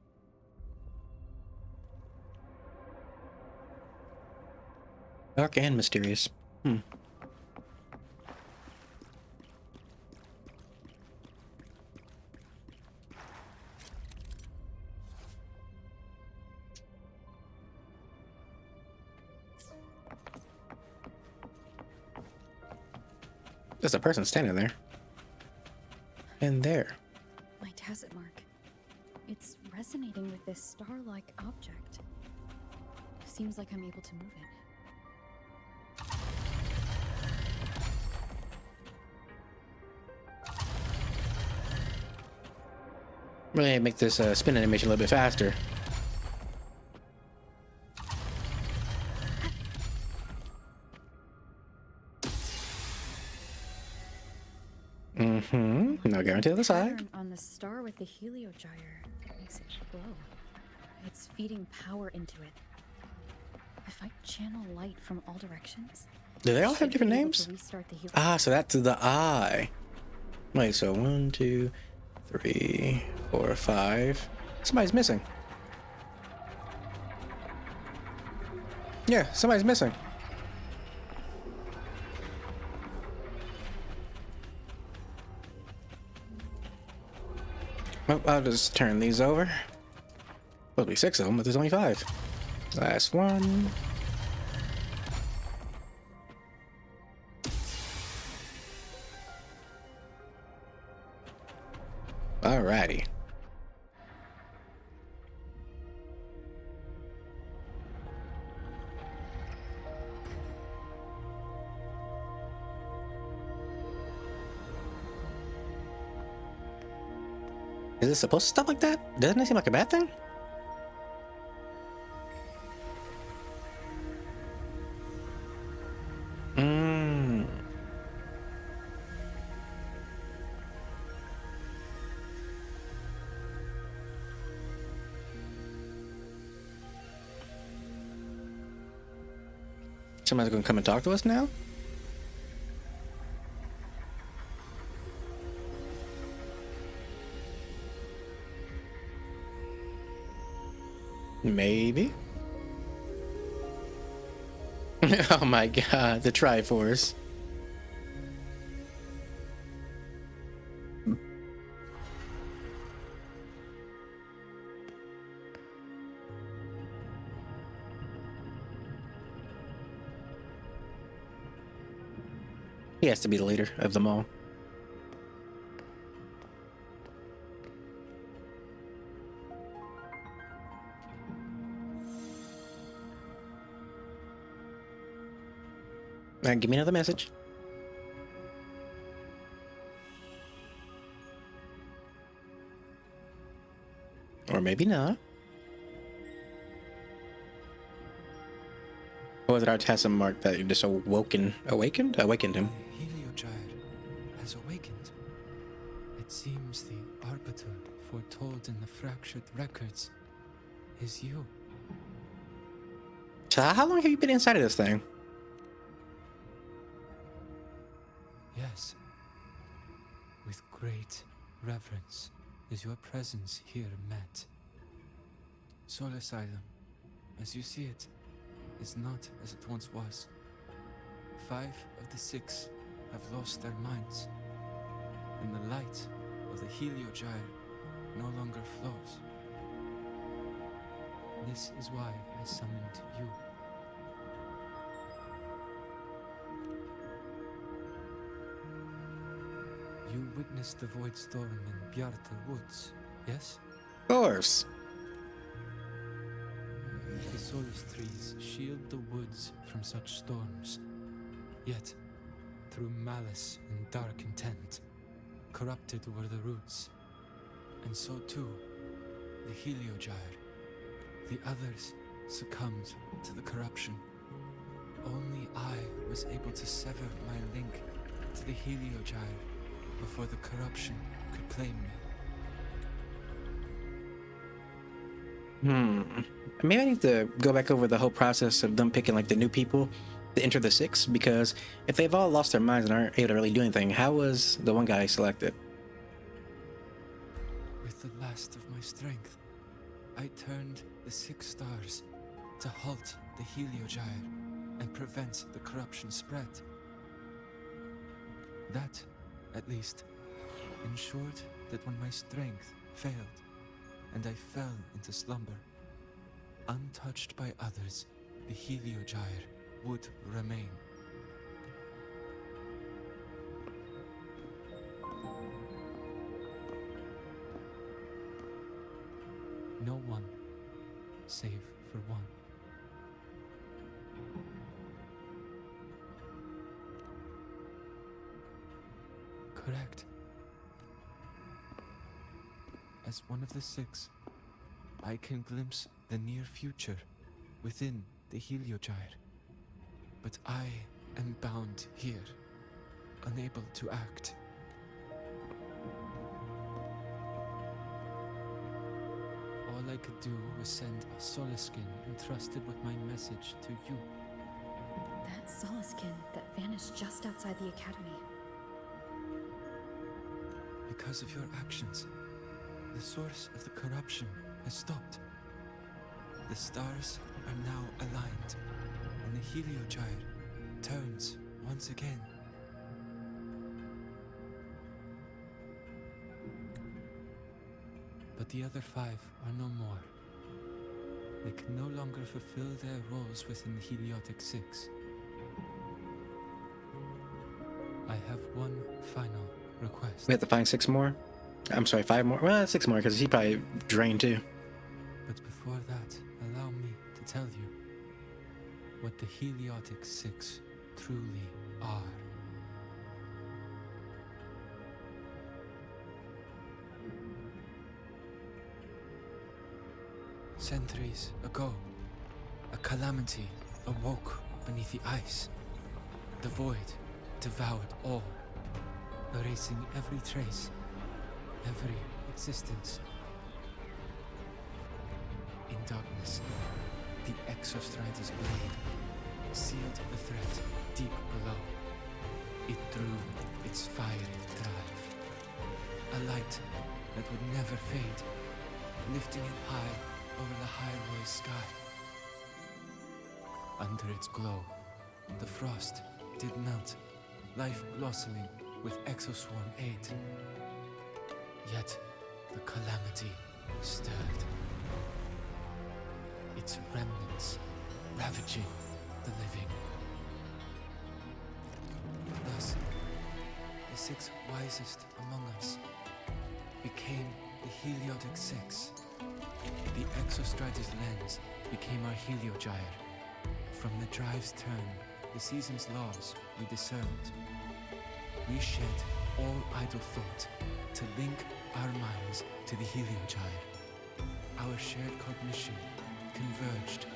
Dark and mysterious. There's a person standing there. And there. My tacit mark. It's resonating with this star-like object. Seems like I'm able to move it. Really make this spin animation a little bit faster. No guarantee on the side. On the star with the heliogyre makes it glow. It's feeding power into it. If I channel light from all directions, do they all have different names? Ah, so that's the eye. Wait, so 1, 2, 3, 4, 5. Somebody's missing. Yeah, somebody's missing. Well, I'll just turn these over. Supposed to be 6 of them, but there's only 5. Last one. Alrighty. Is it supposed to stop like that? Doesn't it seem like a bad thing? Somebody's gonna come and talk to us now? Maybe. Oh my god, the Triforce. He has to be the leader of them all. Give me another message. Or maybe not. Or was it our Tassim mark that just awakened him? The Heliogyre has awakened. It seems the Arbiter foretold in the fractured records is you. So how long have you been inside of this thing? Yes. With great reverence is your presence here met. Soul Asylum, as you see it, is not as it once was. 5 of the 6 have lost their minds, and the light of the Heliogyre no longer flows. This is why I summoned you. You witnessed the Void Storm in Bjarta Woods, yes? Of course. The Solus trees shield the woods from such storms. Yet, through malice and dark intent, corrupted were the roots. And so too, the Heliogyre. The others succumbed to the corruption. Only I was able to sever my link to the Heliogyre before the corruption could claim me. Maybe I need to go back over the whole process of them picking like the new people to enter the 6, because if they've all lost their minds and aren't able to really do anything, how was the one guy selected? With the last of my strength, I turned the 6 stars to halt the Heliogyre and prevent the corruption spread. That, at least, ensured that when my strength failed and I fell into slumber, untouched by others, the Heliogyre would remain. No one, save for one. Correct. As one of the 6, I can glimpse the near future within the Heliogyre. But I am bound here, unable to act. All I could do was send a Solaskin entrusted with my message to you. That Solaskin that vanished just outside the academy. Because of your actions, the source of the corruption has stopped. The stars are now aligned, and the Heliogyre turns once again. But the other 5 are no more. They can no longer fulfill their roles within the Heliotic 6. I have one final request. We have to find 6 more? I'm sorry, 5 more? Well, 6 more, because he probably drained too. But before that, allow me to tell you what the Heliotic 6 truly are. Centuries ago, a calamity awoke beneath the ice. The void devoured all, erasing every trace, every existence. In darkness, the Exostrider's blade sealed the threat deep below. It drew its fiery drive. A light that would never fade, lifting it high over the highway sky. Under its glow, the frost did melt, life blossoming with exoswarm aid. Yet the calamity stirred, its remnants ravaging the living. Thus, the 6 wisest among us became the Heliotic 6. The Exostratus lens became our Heliogyre. From the drive's turn, the season's laws we discerned. We shed all idle thought to link our minds to the Heliogyre. Our shared cognition converged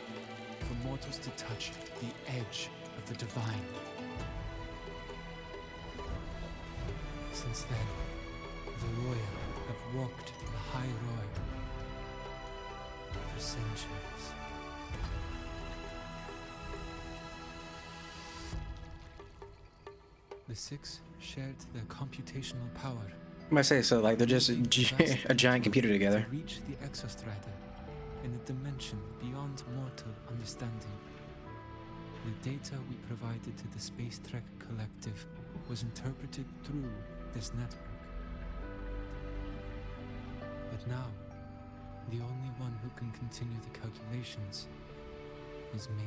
for mortals to touch the edge of the divine. Since then, the royal have walked the high road for centuries. The 6 shared their computational power. I might say so, like they're just a giant computer together. To reach the exostrata in a dimension beyond mortal understanding. The data we provided to the Space Trek Collective was interpreted through this network. But now, the only one who can continue the calculations is me.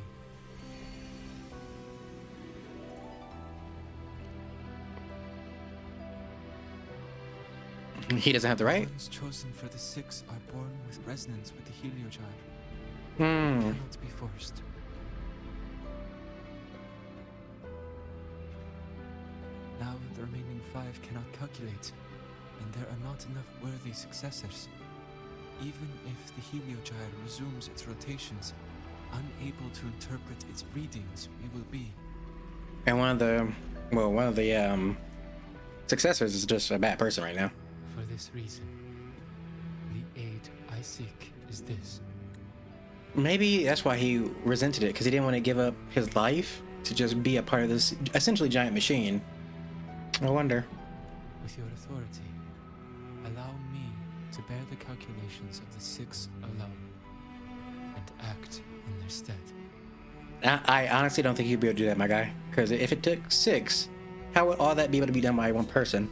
He doesn't have the right? The ones chosen for the 6 are born with resonance with the Heliogyre. Cannot be forced. Now the remaining 5 cannot calculate, and there are not enough worthy successors. Even if the Heliogyre resumes its rotations, unable to interpret its readings, we will be. And one of the successors is just a bad person right now. For this reason, the aid I seek is this. Maybe that's why he resented it, because he didn't want to give up his life to just be a part of this essentially giant machine. I wonder. With your authority, allow me to bear the calculations of the 6 alone, and act in their stead. I honestly don't think he'd be able to do that, my guy. Because if it took 6, how would all that be able to be done by one person?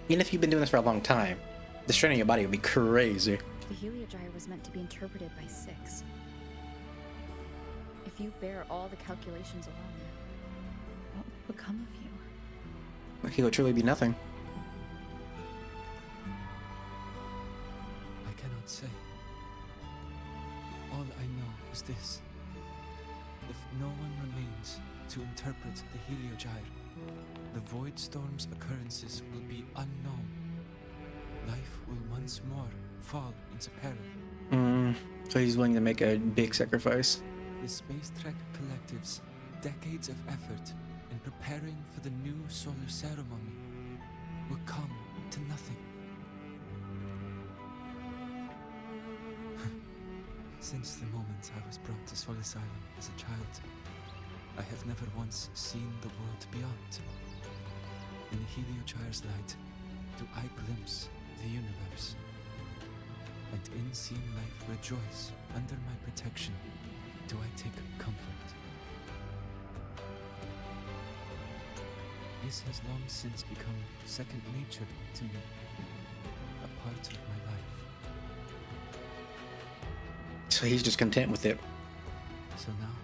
Even if you've been doing this for a long time, the strain on your body would be crazy. The Heliogyre was meant to be interpreted by 6. If you bear all the calculations alone, what will become of you? He would truly be nothing. I cannot say. All I know is this. If no one remains to interpret the Heliogyre, the Void Storm's occurrences will be unknown. Life will once more fall into peril. So he's willing to make a big sacrifice. The Space Trek Collective's decades of effort in preparing for the new solar ceremony will come to nothing. Since the moment I was brought to Sol Asylum as a child, I have never once seen the world beyond. In the Heliogyre's light, do I glimpse the universe. And in seeing life rejoice under my protection, do I take comfort. This has long since become second nature to me, a part of my life. So he's just content with it. So now,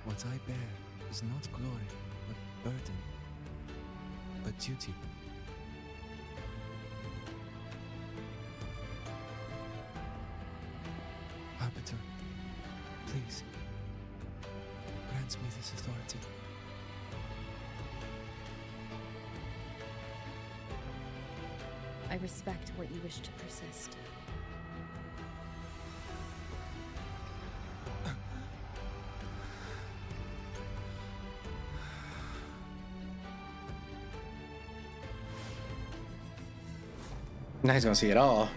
what I bear is not glory, but burden, but duty. Arbiter, please, grant me this authority. I respect what you wish to persist. Now he's gonna see it all.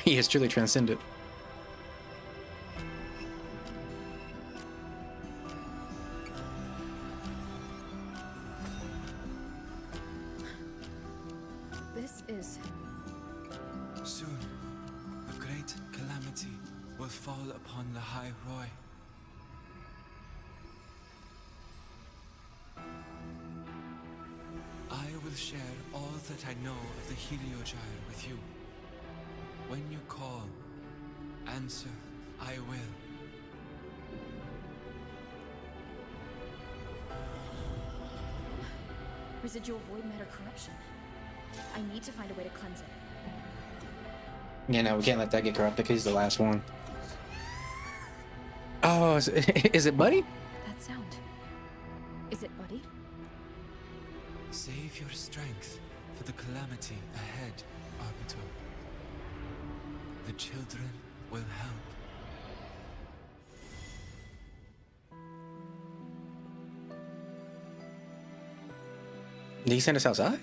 He is truly transcendent. This is... Soon, a great calamity will fall upon the High Roy. I will share all that I know of the Heliogyre with you. When you call, answer, I will. Residual void matter corruption. I need to find a way to cleanse it. Yeah, no, we can't let that get corrupted because he's the last one. Oh, is it Buddy? That sound. Is it Buddy? Save your strength for the calamity ahead, Arbiter. The children will help. Did he send us outside?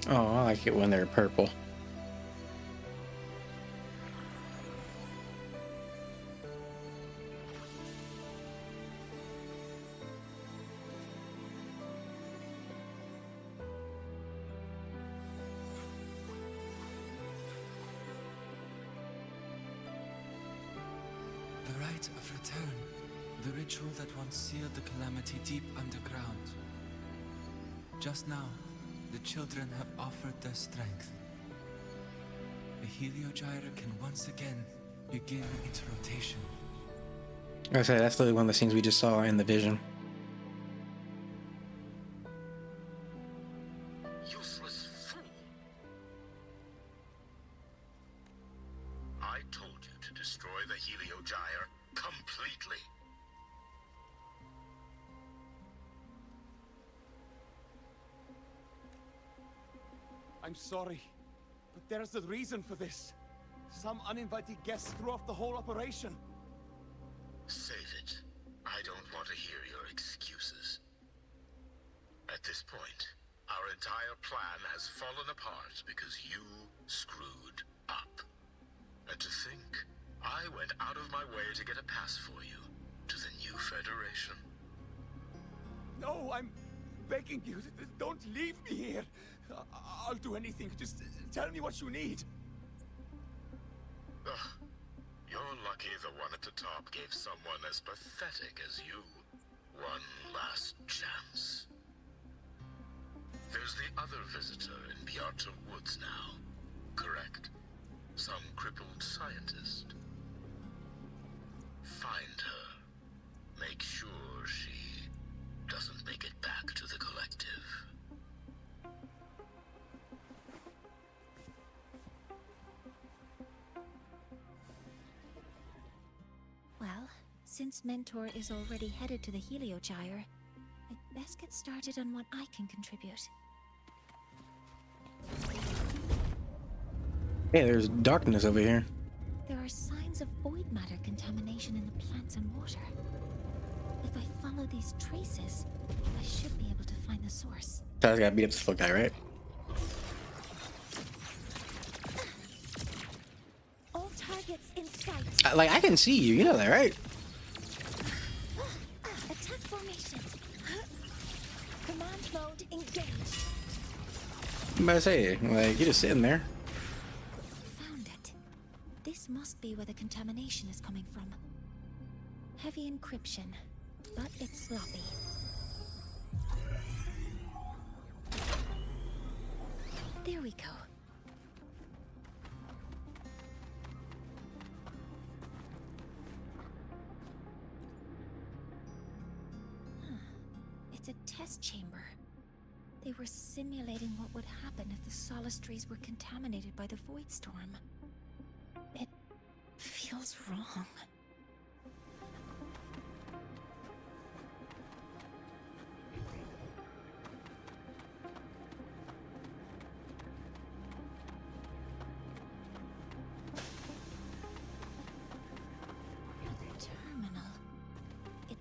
Oh, I like it when they're purple. The rite of return, the ritual that once sealed the calamity deep underground. Just now, the children have offered their strength. The Heliogyre can once again begin its rotation. I say that's literally one of the scenes we just saw in the vision. Useless fool! I told you to destroy the Heliogyre completely. I'm sorry, but there's a reason for this. Some uninvited guests threw off the whole operation. Save it. I don't want to hear your excuses. At this point, our entire plan has fallen apart because you screwed up. And to think, I went out of my way to get a pass for you to the new Federation. No, I'm begging you, don't leave me here. I'll do anything, just tell me what you need. Ugh. You're lucky the one at the top gave someone as pathetic as you one last chance. There's the other visitor in Bjarta Woods now, correct? Some crippled scientist. Find her. Make sure she doesn't make it back to the collective. Well, since Mentor is already headed to the Heliogyre, I'd best get started on what I can contribute. Hey, there's darkness over here. There are signs of void matter contamination in the plants and water. If I follow these traces, I should be able to find the source. So I just gotta beat up this little guy, right? All targets in sight. Like, I can see you, you know that, right? Attack formation. Command mode engaged. I'm about to say, like, you're just sitting there. Found it. This must be where the contamination is coming from. Heavy encryption, but it's sloppy. There we go. It's a test chamber. They were simulating what would happen if the Solistries were contaminated by the Void Storm. It feels wrong.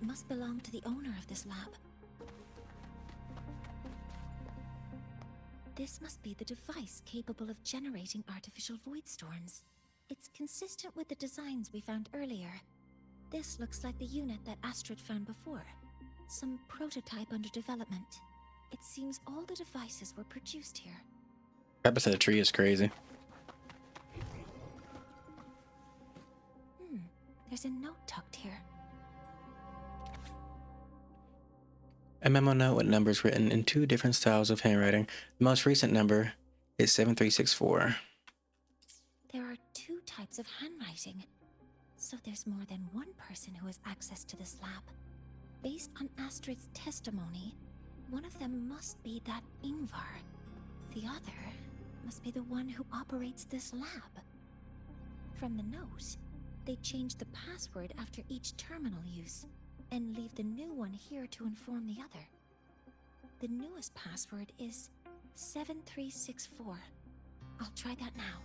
must belong to the owner of this lab. This must be the device capable of generating artificial void storms. It's consistent with the designs we found earlier. This looks like the unit that Astrid found before. Some prototype under development. It seems all the devices were produced here. Purpose of the tree is crazy. There's a note tucked here. A memo note with numbers written in 2 different styles of handwriting. The most recent number is 7364. There are 2 types of handwriting. So there's more than one person who has access to this lab. Based on Astrid's testimony, one of them must be that Ingvar. The other must be the one who operates this lab. From the note, they change the password after each terminal use, and leave the new one here to inform the other. The newest password is 7364. I'll try that now.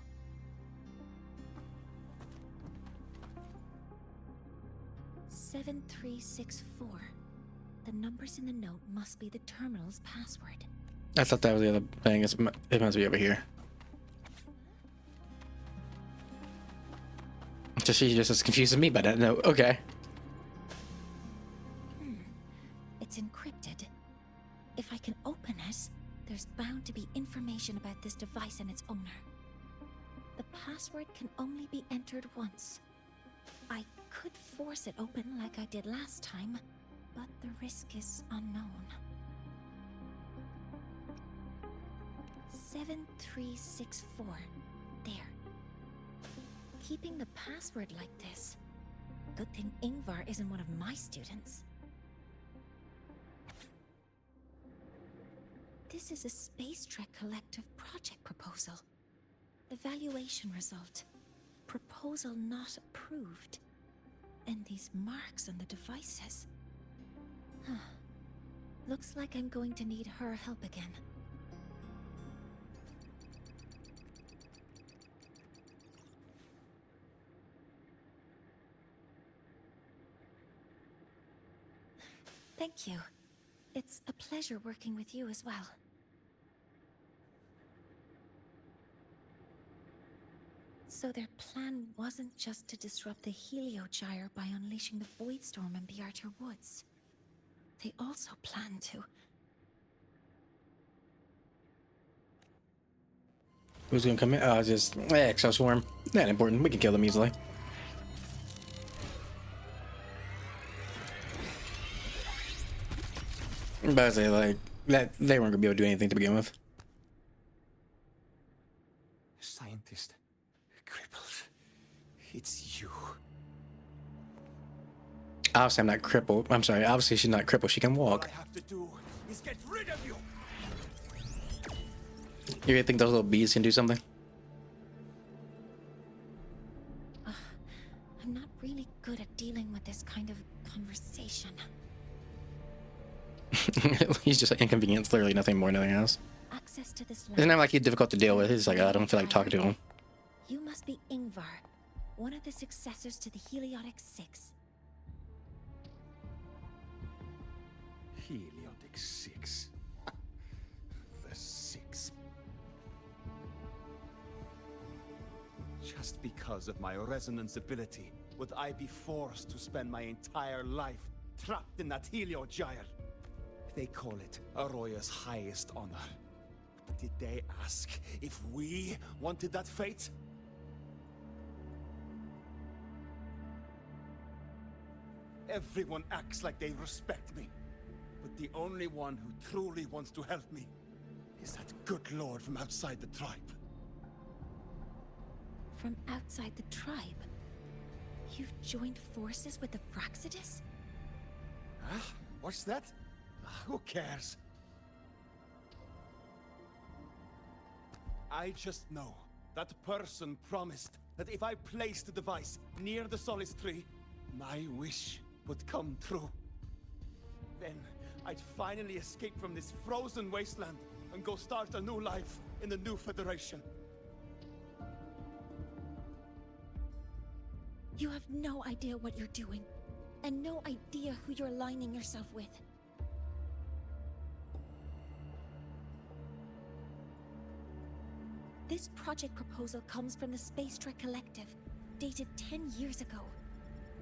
"7364. The numbers in the note must be the terminal's password." I thought that was the other thing. It must be over here. So she's just as confused as me by that note. Okay. It's encrypted. If I can open it, there's bound to be information about this device and its owner. The password can only be entered once. I could force it open like I did last time, but the risk is unknown. 7364. There. Keeping the password like this. Good thing Ingvar isn't one of my students. This is a Space Trek Collective project proposal. Evaluation result. Proposal not approved. And these marks on the devices. Looks like I'm going to need her help again. Thank you. It's a pleasure working with you as well. So their plan wasn't just to disrupt the Heliogyre by unleashing the Void Storm in the Outer Woods. They also planned to... Who's gonna come in? Oh, it's just Exo Swarm. Not important. We can kill them easily. But I say, like, that they weren't gonna be able to do anything to begin with. Scientist. Crippled. It's you. Obviously, I'm not crippled. I'm sorry. Obviously, she's not crippled. She can walk. All I have to do is get rid of you. You really think those little bees can do something? I'm not really good at dealing with this kind of conversation. He's just an inconvenience, literally nothing more, nothing else. Access to this It's not like he's difficult to deal with. He's like, I don't feel like talking to him. You must be Ingvar, one of the successors to the Heliotic Six. Heliotic 6. The 6. Just because of my resonance ability, would I be forced to spend my entire life trapped in that Heliogyre? They call it Aroya's highest honor. But did they ask if we wanted that fate? Everyone acts like they respect me. But the only one who truly wants to help me is that good lord from outside the tribe. From outside the tribe? You've joined forces with the Fraxidus? Huh? What's that? Who cares? I just know that person promised that if I placed the device near the Solace Tree, my wish would come true. Then I'd finally escape from this frozen wasteland and go start a new life in the new Federation. You have no idea what you're doing. and no idea who you're aligning yourself with. This project proposal comes from the Space Trek Collective, dated 10 years ago.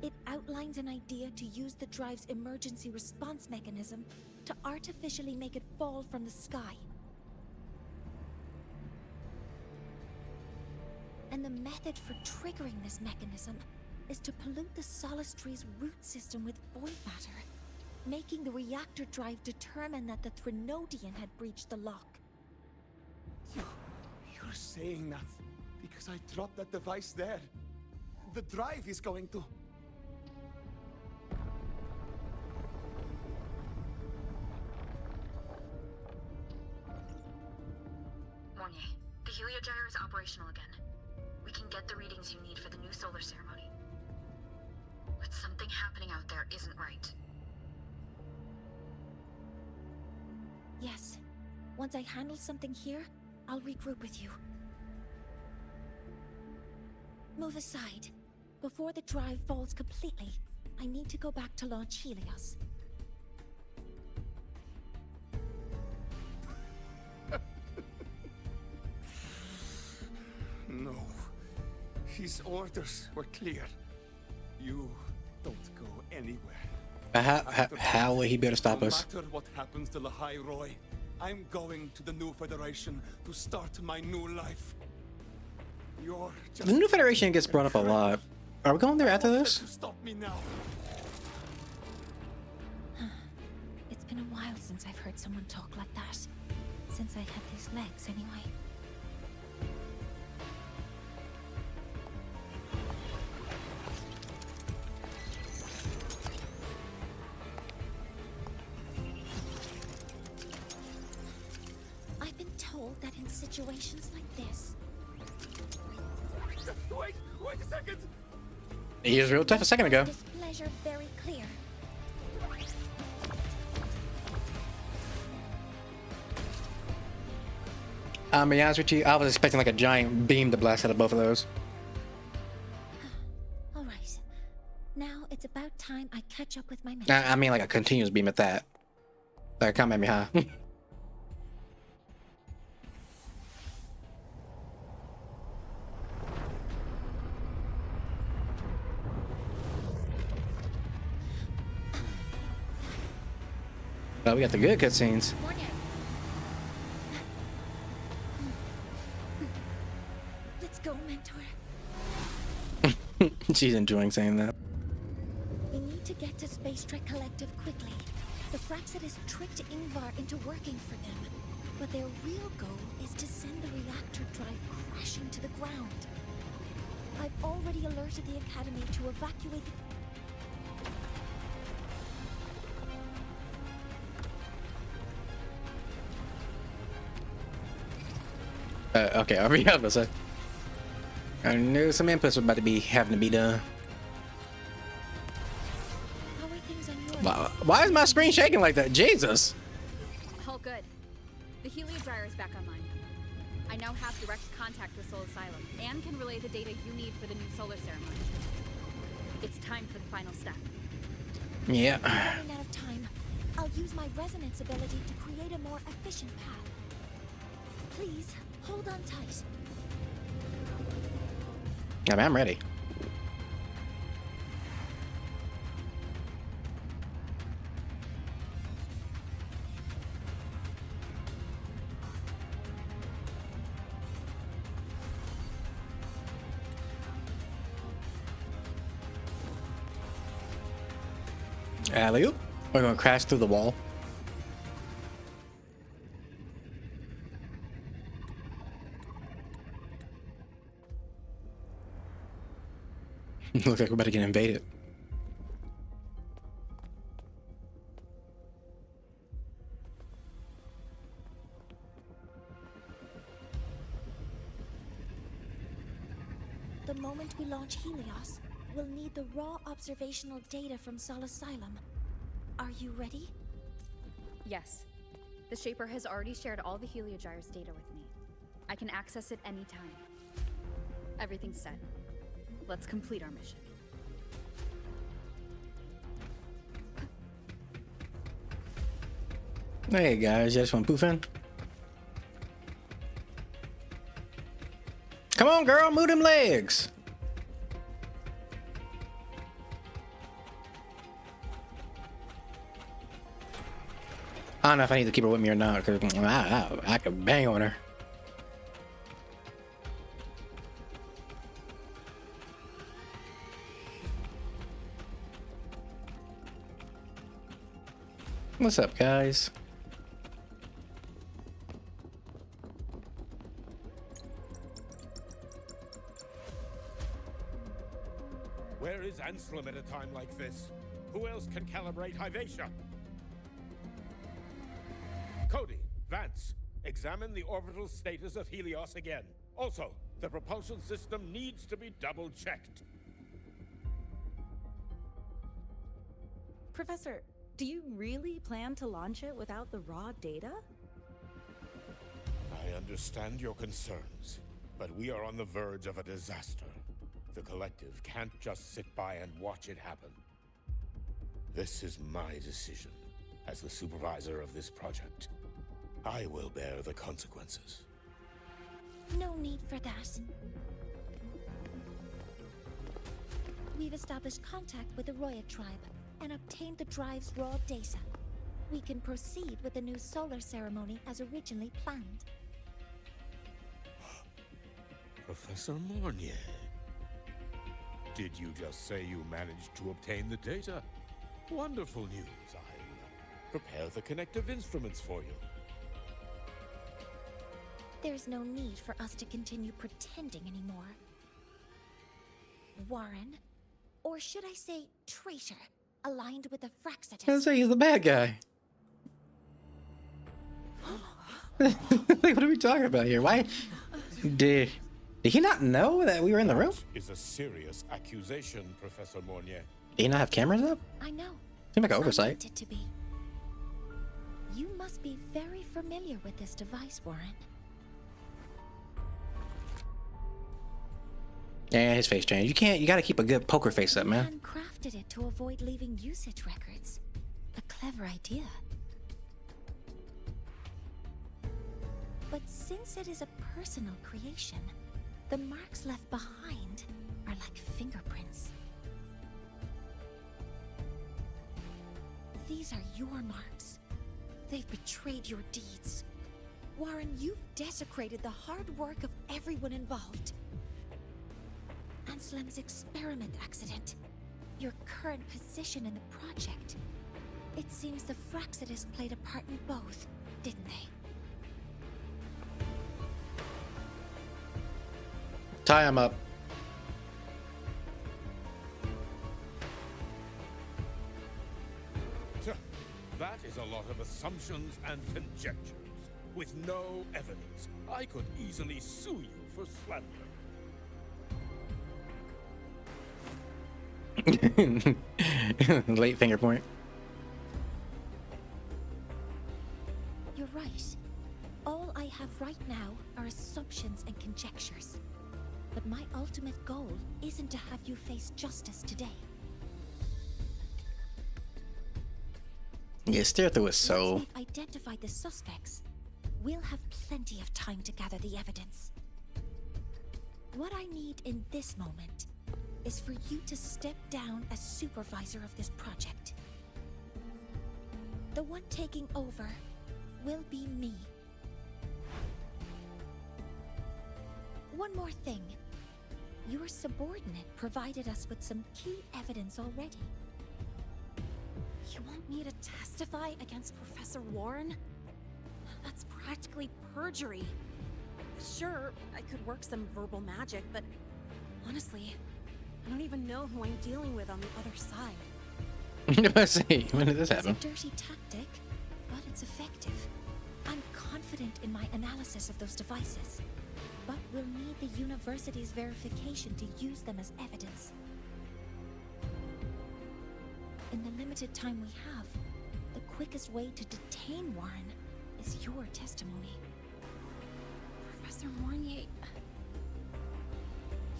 It outlines an idea to use the drive's emergency response mechanism to artificially make it fall from the sky. And the method for triggering this mechanism is to pollute the Solace Tree's root system with void matter, making the reactor drive determine that the Threnodian had breached the lock. You're saying that because I dropped that device there. The drive is going to... Mornye, the heliogyre is operational again. We can get the readings you need for the new solar ceremony. But something happening out there isn't right. Yes. Once I handle something here, I'll regroup with you. Move aside. Before the drive falls completely, I need to go back to launch Helios. No. His orders were clear. You don't go anywhere. How will he be able to stop us? No matter what happens to Lynae Roy, I'm going to the new Federation to start my new life. You're just... The new Federation gets brought up a lot. Are we going there after this? Stop me now. It's been a while since I've heard someone talk like that. Since I had these legs, anyway. I've been told that in situations like this... Wait a second! He was real tough a second ago. Displeasure very clear. I'll be honest with you, I was expecting like a giant beam to blast out of both of those. Alright. Now it's about time I catch up with my men. I mean like a continuous beam at that. Like, come at me, huh? Oh, we got the good cutscenes. Let's go, mentor. She's enjoying saying that. We need to get to Space Trek Collective quickly. The Fraxidus tricked Ingvar into working for them, but their real goal is to send the reactor drive crashing to the ground. I've already alerted the Academy to evacuate the... Okay, I'll be able to say. I knew some inputs were about to be having to be done. Why is my screen shaking like that? Jesus! All good. The heliogyre is back online. I now have direct contact with Soul Asylum and can relay the data you need for the new solar ceremony. It's time for the final step. Yeah. I'm running out of time. I'll use my resonance ability to create a more efficient path. Please, hold on tight. I mean, I'm ready. Alley-oop. We're gonna crash through the wall. Looks like we're about to get invaded. The moment we launch Helios, we'll need the raw observational data from Sol Asylum. Are you ready? Yes. The Shaper has already shared all the heliogyre's data with me. I can access it anytime. Everything's set. Let's complete our mission. Hey guys, you just want to poof in? Come on, girl, move them legs. I don't know if I need to keep her with me or not, because I could bang on her. What's up, guys? Where is Anselm at a time like this? Who else can calibrate Hyvatia? Cody, Vance, examine the orbital status of Helios again. Also, the propulsion system needs to be double-checked. Professor, do you really plan to launch it without the raw data? I understand your concerns, but we are on the verge of a disaster. The collective can't just sit by and watch it happen. This is my decision. As the supervisor of this project, I will bear the consequences. No need for that. We've established contact with the Roya tribe and obtained the drive's raw data. We can proceed with the new solar ceremony as originally planned. Professor Mornye, did you just say you managed to obtain the data? Wonderful news. I'll prepare the connective instruments for you. There's no need for us to continue pretending anymore. Warren, or should I say traitor, aligned with the Fraxidus. Let's say he's the bad guy. What are we talking about here? Why did he not know that we were in the room? Is a serious accusation, Professor Mornye. Did he not have cameras up? I know. Seemed like an I oversight. want it to be. You must be very familiar with this device, Warren. Yeah, his face changed. You gotta keep a good poker face up, man. Man crafted it to avoid leaving usage records. A clever idea. But since it is a personal creation, the marks left behind are like fingerprints. These are your marks. They've betrayed your deeds. Warren, you've desecrated the hard work of everyone involved. Anselm's experiment accident, your current position in the project. It seems the Fraxidus played a part in both, didn't they? Tie him up. That is a lot of assumptions and conjectures, with no evidence. I could easily sue you for slander. Late finger point. You're right. All I have right now are assumptions and conjectures. But my ultimate goal isn't to have you face justice today. Yeah, steer through his soul. Once we've identified the suspects, we'll have plenty of time to gather the evidence. What I need in this moment is for you to step down as supervisor of this project. The one taking over will be me. One more thing. Your subordinate provided us with some key evidence already. You want me to testify against Professor Warren? That's practically perjury. Sure, I could work some verbal magic, but honestly, I don't even know who I'm dealing with on the other side. Let's see. When did this happen? It's a dirty tactic, but it's effective. I'm confident in my analysis of those devices, but we'll need the university's verification to use them as evidence. In the limited time we have, the quickest way to detain Warren is your testimony. Professor Mornye...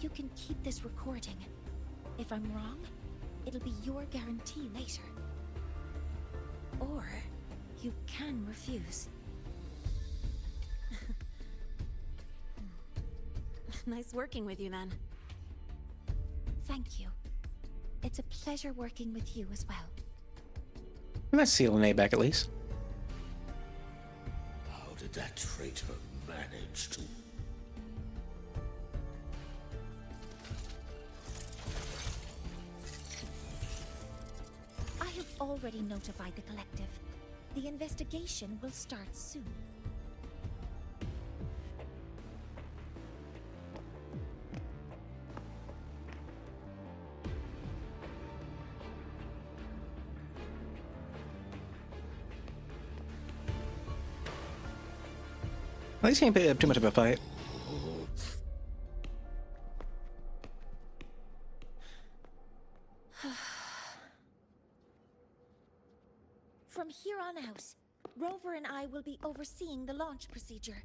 You can keep this recording. If I'm wrong, it'll be your guarantee later. Or You can refuse. Nice working with you then. Thank you. It's a pleasure working with you as well. Let's see Lynae back at least. How did that traitor manage to... I have already notified the collective. The investigation will start soon. At least he ain't put up too much of a fight. From here on out, Rover and I will be overseeing the launch procedure.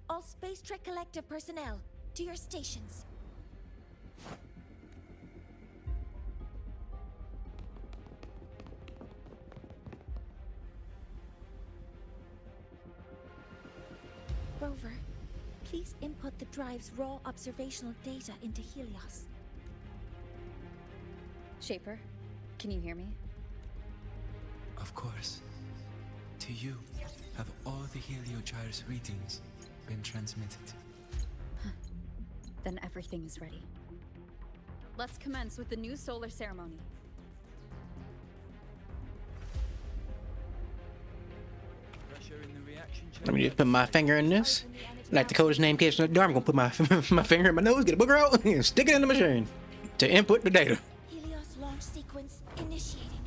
All Space Trek Collective personnel, to your stations. Rover, please input the drive's raw observational data into Helios. Shaper, can you hear me? Of course. To you, have all the Heliogyre's readings been transmitted? Then everything is ready. Let's commence with the new solar ceremony. Let me just put my finger in this. Like Dakota's name case in the door, I'm gonna put my my finger in my nose, get a booger out, and stick it in the machine to input the data. Helios launch sequence initiating.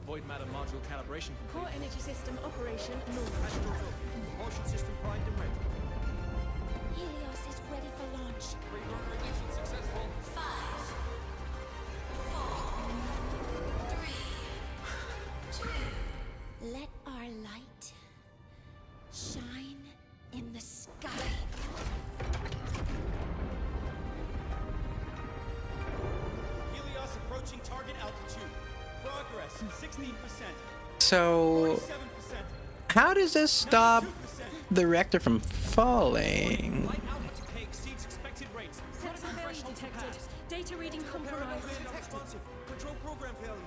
Void matter module calibration complete. Core energy system operation normal. Propulsion system primed and ready. Helios is ready for launch. Reorganization successful. 5, 4, 3, 2. Let our light shine in the sky. Helios approaching target altitude. Progress 16%. So, 47%. how does this stop the reactor from falling? Light output K exceeds expected rates. Sensor failure detected. Data reading compromised. Responsive. Control program failure.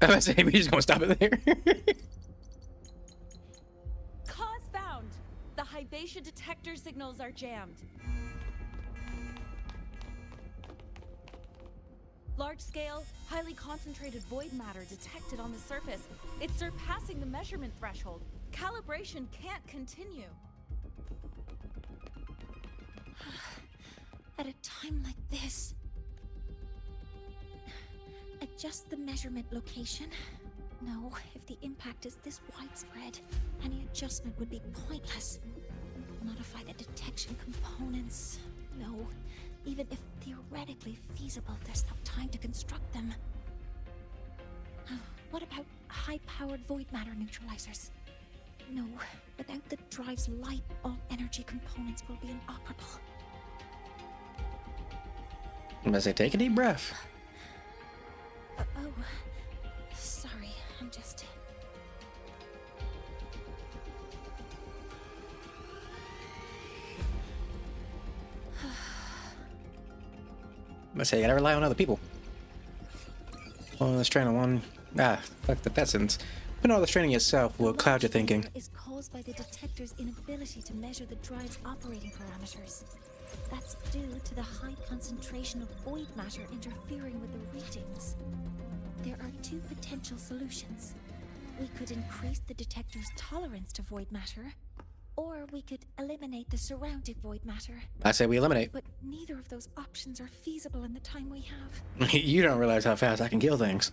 I'm gonna say we're just gonna stop it there. Cause found. The Hybatia detector signals are jammed. Large-scale, highly concentrated void matter detected on the surface. It's surpassing the measurement threshold. Calibration can't continue. At a time like this, adjust the measurement location. No, if the impact is this widespread, any adjustment would be pointless. Modify the detection components. No, even if theoretically feasible, there's no time to construct them. What about high-powered void matter neutralizers? No, without the drive's light, all energy components will be inoperable. I'm gonna say, take a deep breath. Oh, sorry, I'm just... I'm gonna say, you gotta rely on other people. Oh, let's train on one. Fuck that sentence. Putting all the training yourself will cloud your thinking. Is caused by the detector's inability to measure the drive's operating parameters. That's due to the high concentration of void matter interfering with the readings. There are two potential solutions. We could increase the detector's tolerance to void matter, or we could eliminate the surrounding void matter. I say we eliminate. But neither of those options are feasible in the time we have. You don't realize how fast I can kill things.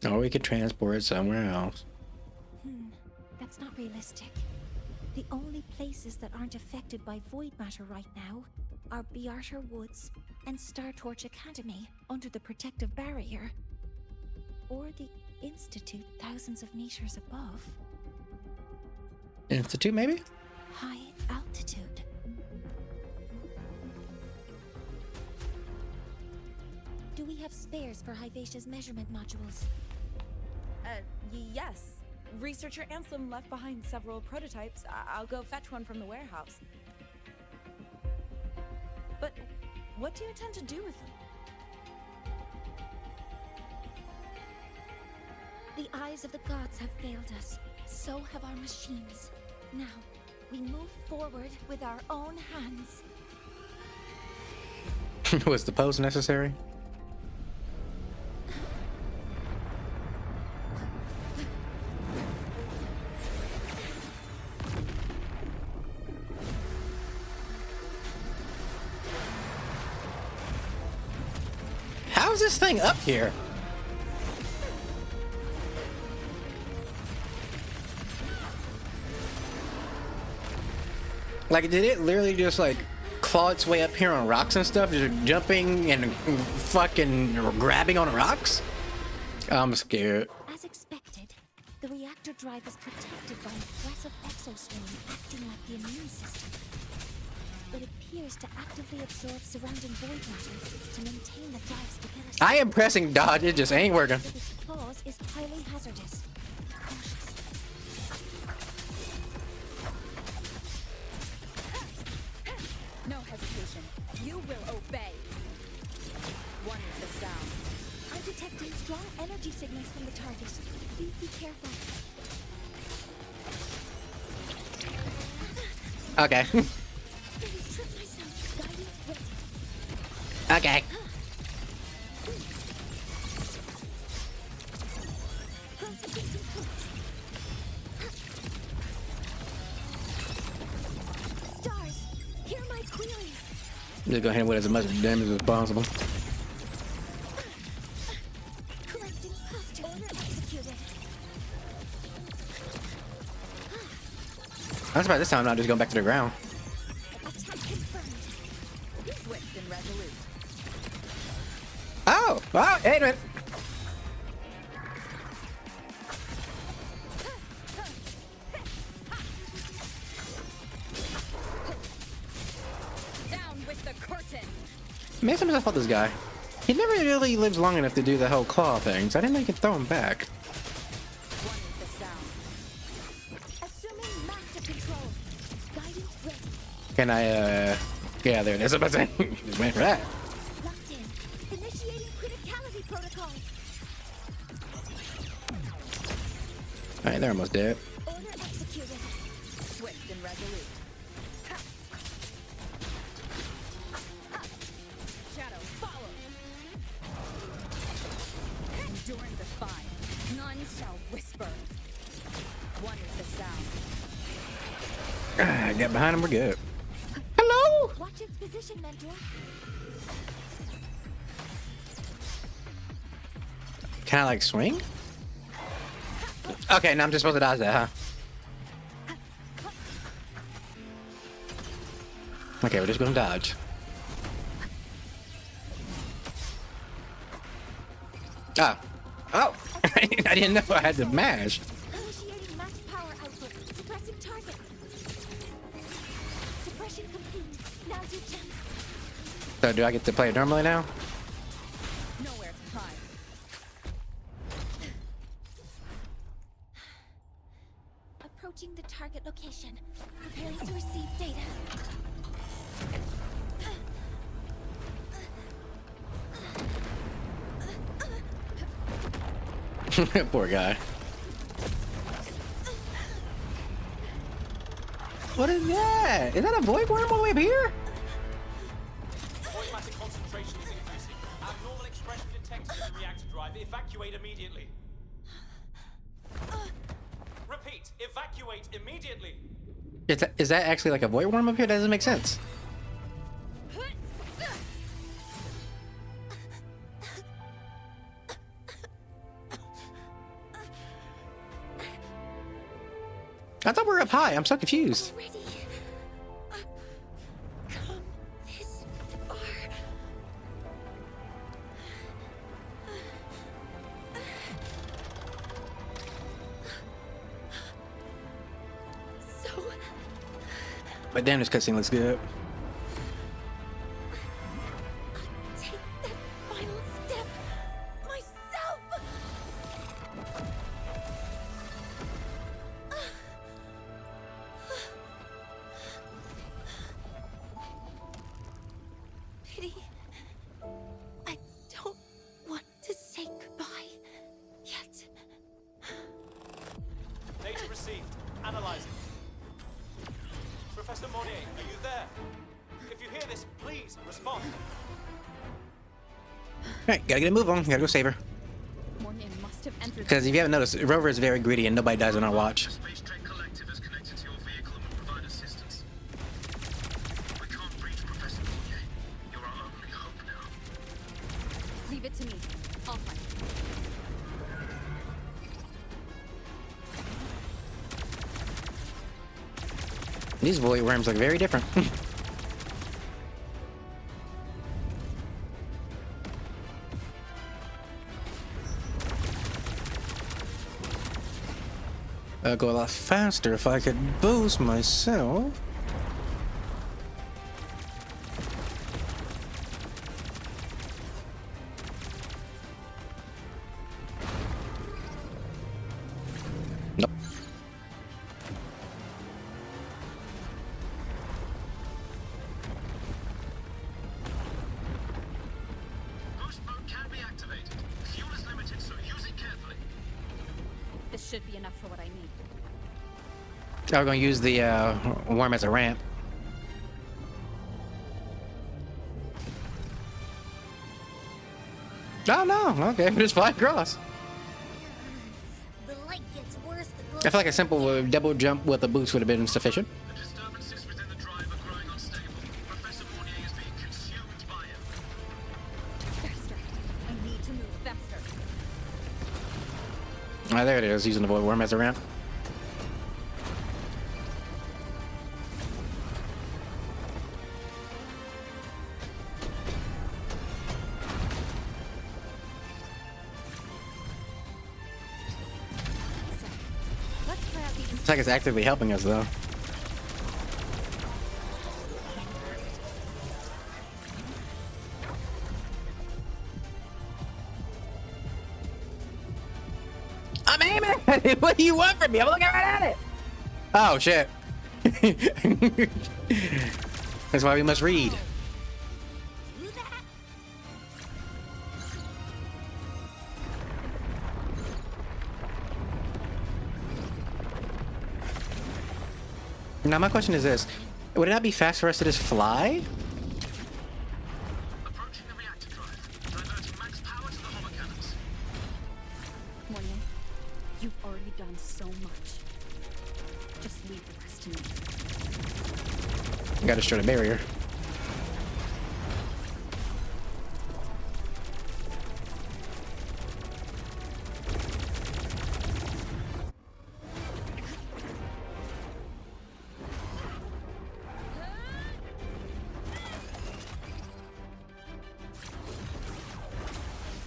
Or we could transport it somewhere else. That's not realistic. The only places that aren't affected by void matter right now are Bearter Woods and Star Torch Academy under the protective barrier, or the Institute thousands of meters above. Institute, maybe? High altitude. Do we have spares for Hyvatia's measurement modules? Yes. Researcher Anselm left behind several prototypes. I'll go fetch one from the warehouse. But what do you intend to do with them? The eyes of the gods have failed us. So have our machines. Now, we move forward with our own hands. Was the pose necessary? How is this thing up here? Like, did it literally just like claw its way up here on rocks and stuff, just jumping and fucking grabbing on rocks? I'm scared. As expected, the reactor drive is protected by a aggressive exoskeleton acting like the immune system. It appears to actively absorb surrounding void matter to maintain the drive's stability. I am pressing dodge, it just ain't working. But its claws is highly hazardous. Cautious. No hesitation. You will obey. One with the sound. I'm detecting strong energy signals from the target. Please be careful. Okay. Okay. Stars, hear my query. Just go ahead with as much damage as possible. Collecting posture. Order executed. That's about this time not just going back to the ground. Attack confirmed. Swift and resolute. Oh! Wow, hey, man. Down with the curtain. Man, sometimes I fought this guy. He never really lives long enough to do the whole claw thing, so I didn't think I could throw him back. One with the sound. Assuming master control. Guidance ready. Can I, yeah, there it is. I'm about to say, just went for that. Locked in. Initiating criticality protocol. Alright, they're almost dead. Order executed. Swift and resolute. Shadow, follow. Enduring the fire. None shall whisper. One with the sound. Get behind him, we're good. Hello? Watch its position, Mentor. Can I, like, swing? Okay, now I'm just supposed to dodge that, huh? Okay, we're just gonna dodge. Oh. Oh! I didn't know I had to mash. Initiating max power output. Suppressing target. Suppression complete. Now's your chance. So do I get to play it normally now? Nowhere to hide. Approaching the target location. Preparing to receive data. Poor guy. What is that? Is that a void worm all the way up here? Void matter concentration is increasing. Abnormal expression detected in the reactor drive. Evacuate immediately. Repeat, evacuate immediately. Is that actually like a void worm up here? That doesn't make sense. I thought we were up high. I'm so confused. Come this far. So. But damn, this cutscene looks good. Take that final step. respond. Alright, gotta get a move on. Gotta go save her. Mornye must have entered. Because if you haven't noticed, Rover is very greedy and nobody dies on our watch. Space Trek Collective is connected to your vehicle and will provide assistance. We can't reach Professor Mornye. You're our only hope now. Leave it to me. I'll fight. These void worms look very different. I'd go a lot faster if I could boost myself. Nope. Boost mode can be activated. Fuel is limited, so use it carefully. This should be enough for what I need. I'm gonna use the worm as a ramp. Oh no, okay, just fly across. The light gets worse. I feel like a simple double jump with a boost would have been sufficient. The disturbances within the drive are growing unstable. Professor Mornye is being consumed by it. Faster. I need to move faster. Ah, there it is, using the void worm as a ramp. Let's try out the. It's like it's actively helping us though. I'm aiming at it. What do you want from me? I'm looking right at it. Oh shit. That's why we must read. Now my question is this: would it not be fast for us to just fly? Approaching the reactor drive. Diverting max power to the hover cannons. Mornye, you've already done so much. Just leave the rest to me. Gotta destroy the barrier.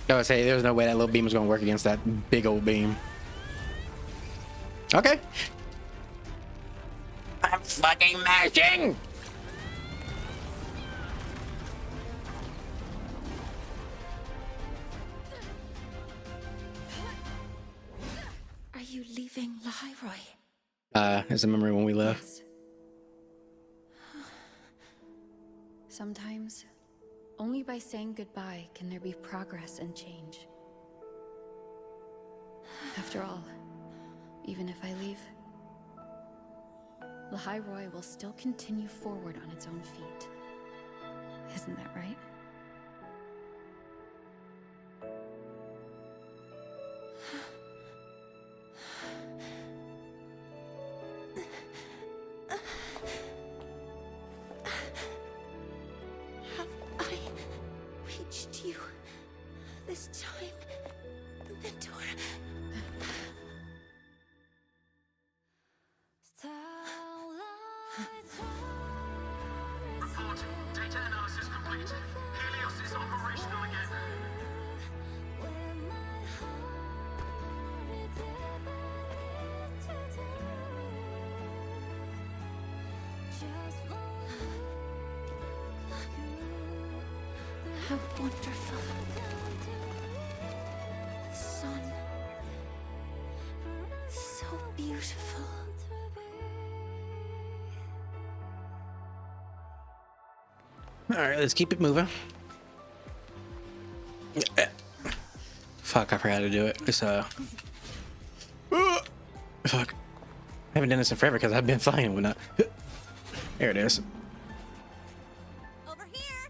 I would say there's no way that little beam was gonna work against that big old beam. Okay. I'm fucking mashing! Are you leaving Lynae? It's a memory when we left. Sometimes, only by saying goodbye can there be progress and change. After all, even if I leave, Lynae will still continue forward on its own feet. Isn't that right? Have I reached you this time, Mentor? Reporting. Data analysis complete. Helios is operational again. How wonderful. Sun. So beautiful. Alright, let's keep it moving. Fuck, I forgot how to do it. It's fuck. I haven't done this in forever because I've been flying and whatnot. There it is. Over here.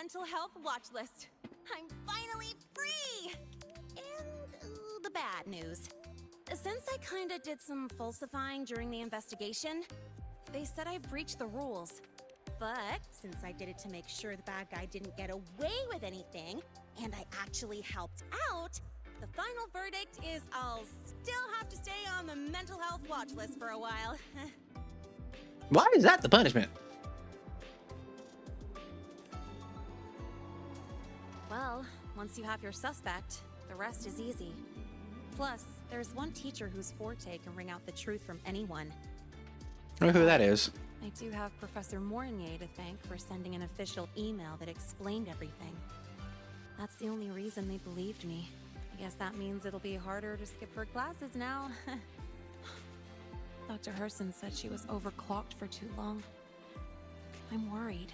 mental health watch list. I'm finally free! And the bad news. Since I kinda did some falsifying during the investigation, they said I breached the rules. But since I did it to make sure the bad guy didn't get away with anything, and I actually helped out, the final verdict is I'll still have to stay on the mental health watch list for a while. Why is that the punishment? Well, once you have your suspect, the rest is easy. Plus, there's one teacher whose forte can wring out the truth from anyone. I wonder who that is. I do have Professor Mornye to thank for sending an official email that explained everything. That's the only reason they believed me. I guess that means it'll be harder to skip her classes now. Dr. Herssen said she was overclocked for too long. I'm worried.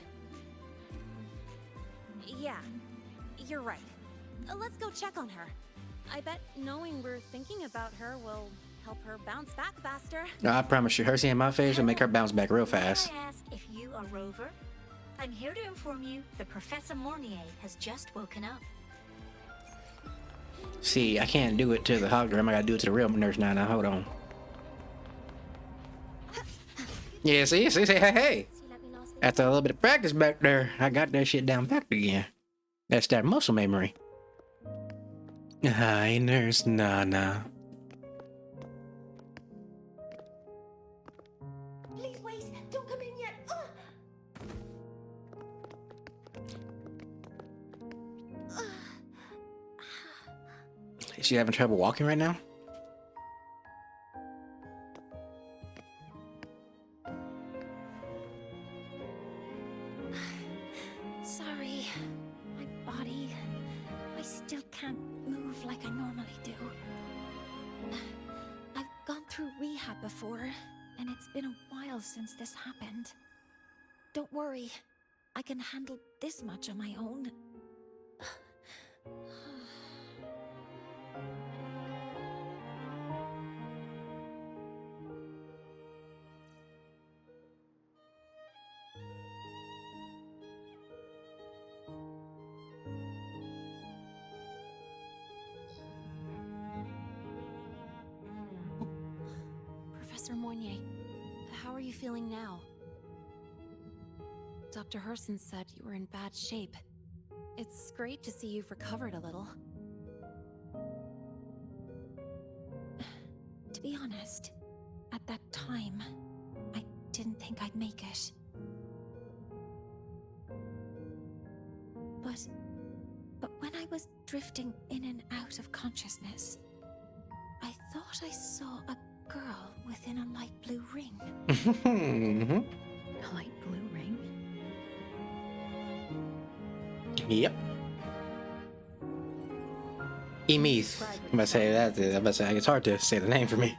Yeah, you're right. Let's go check on her. I bet knowing we're thinking about her will help her bounce back faster. No, I promise you, her seeing my face will make her bounce back real fast. May I ask if you are Rover? I'm here to inform you that Professor Mornye has just woken up. See, I can't do it to the hologram. I gotta do it to the real nurse now. Now, hold on. Yeah, see, hey. After a little bit of practice back there, I got that shit down back again. That's that muscle memory. Hi, Nurse Nana. Please wait, don't come in yet. Is she having trouble walking right now? Sorry, my body. I still can't move like I normally do. I've gone through rehab before, and it's been a while since this happened. Don't worry, I can handle this much on my own. Professor Mornye, how are you feeling now? Dr. Herssen said you were in bad shape. It's great to see you've recovered a little. To be honest, at that time, I didn't think I'd make it. But when I was drifting in and out of consciousness, I thought I saw a girl within a light blue ring. A light blue ring? Yep. Emith. I'm about to say that. I'm about to say it's hard to say the name for me.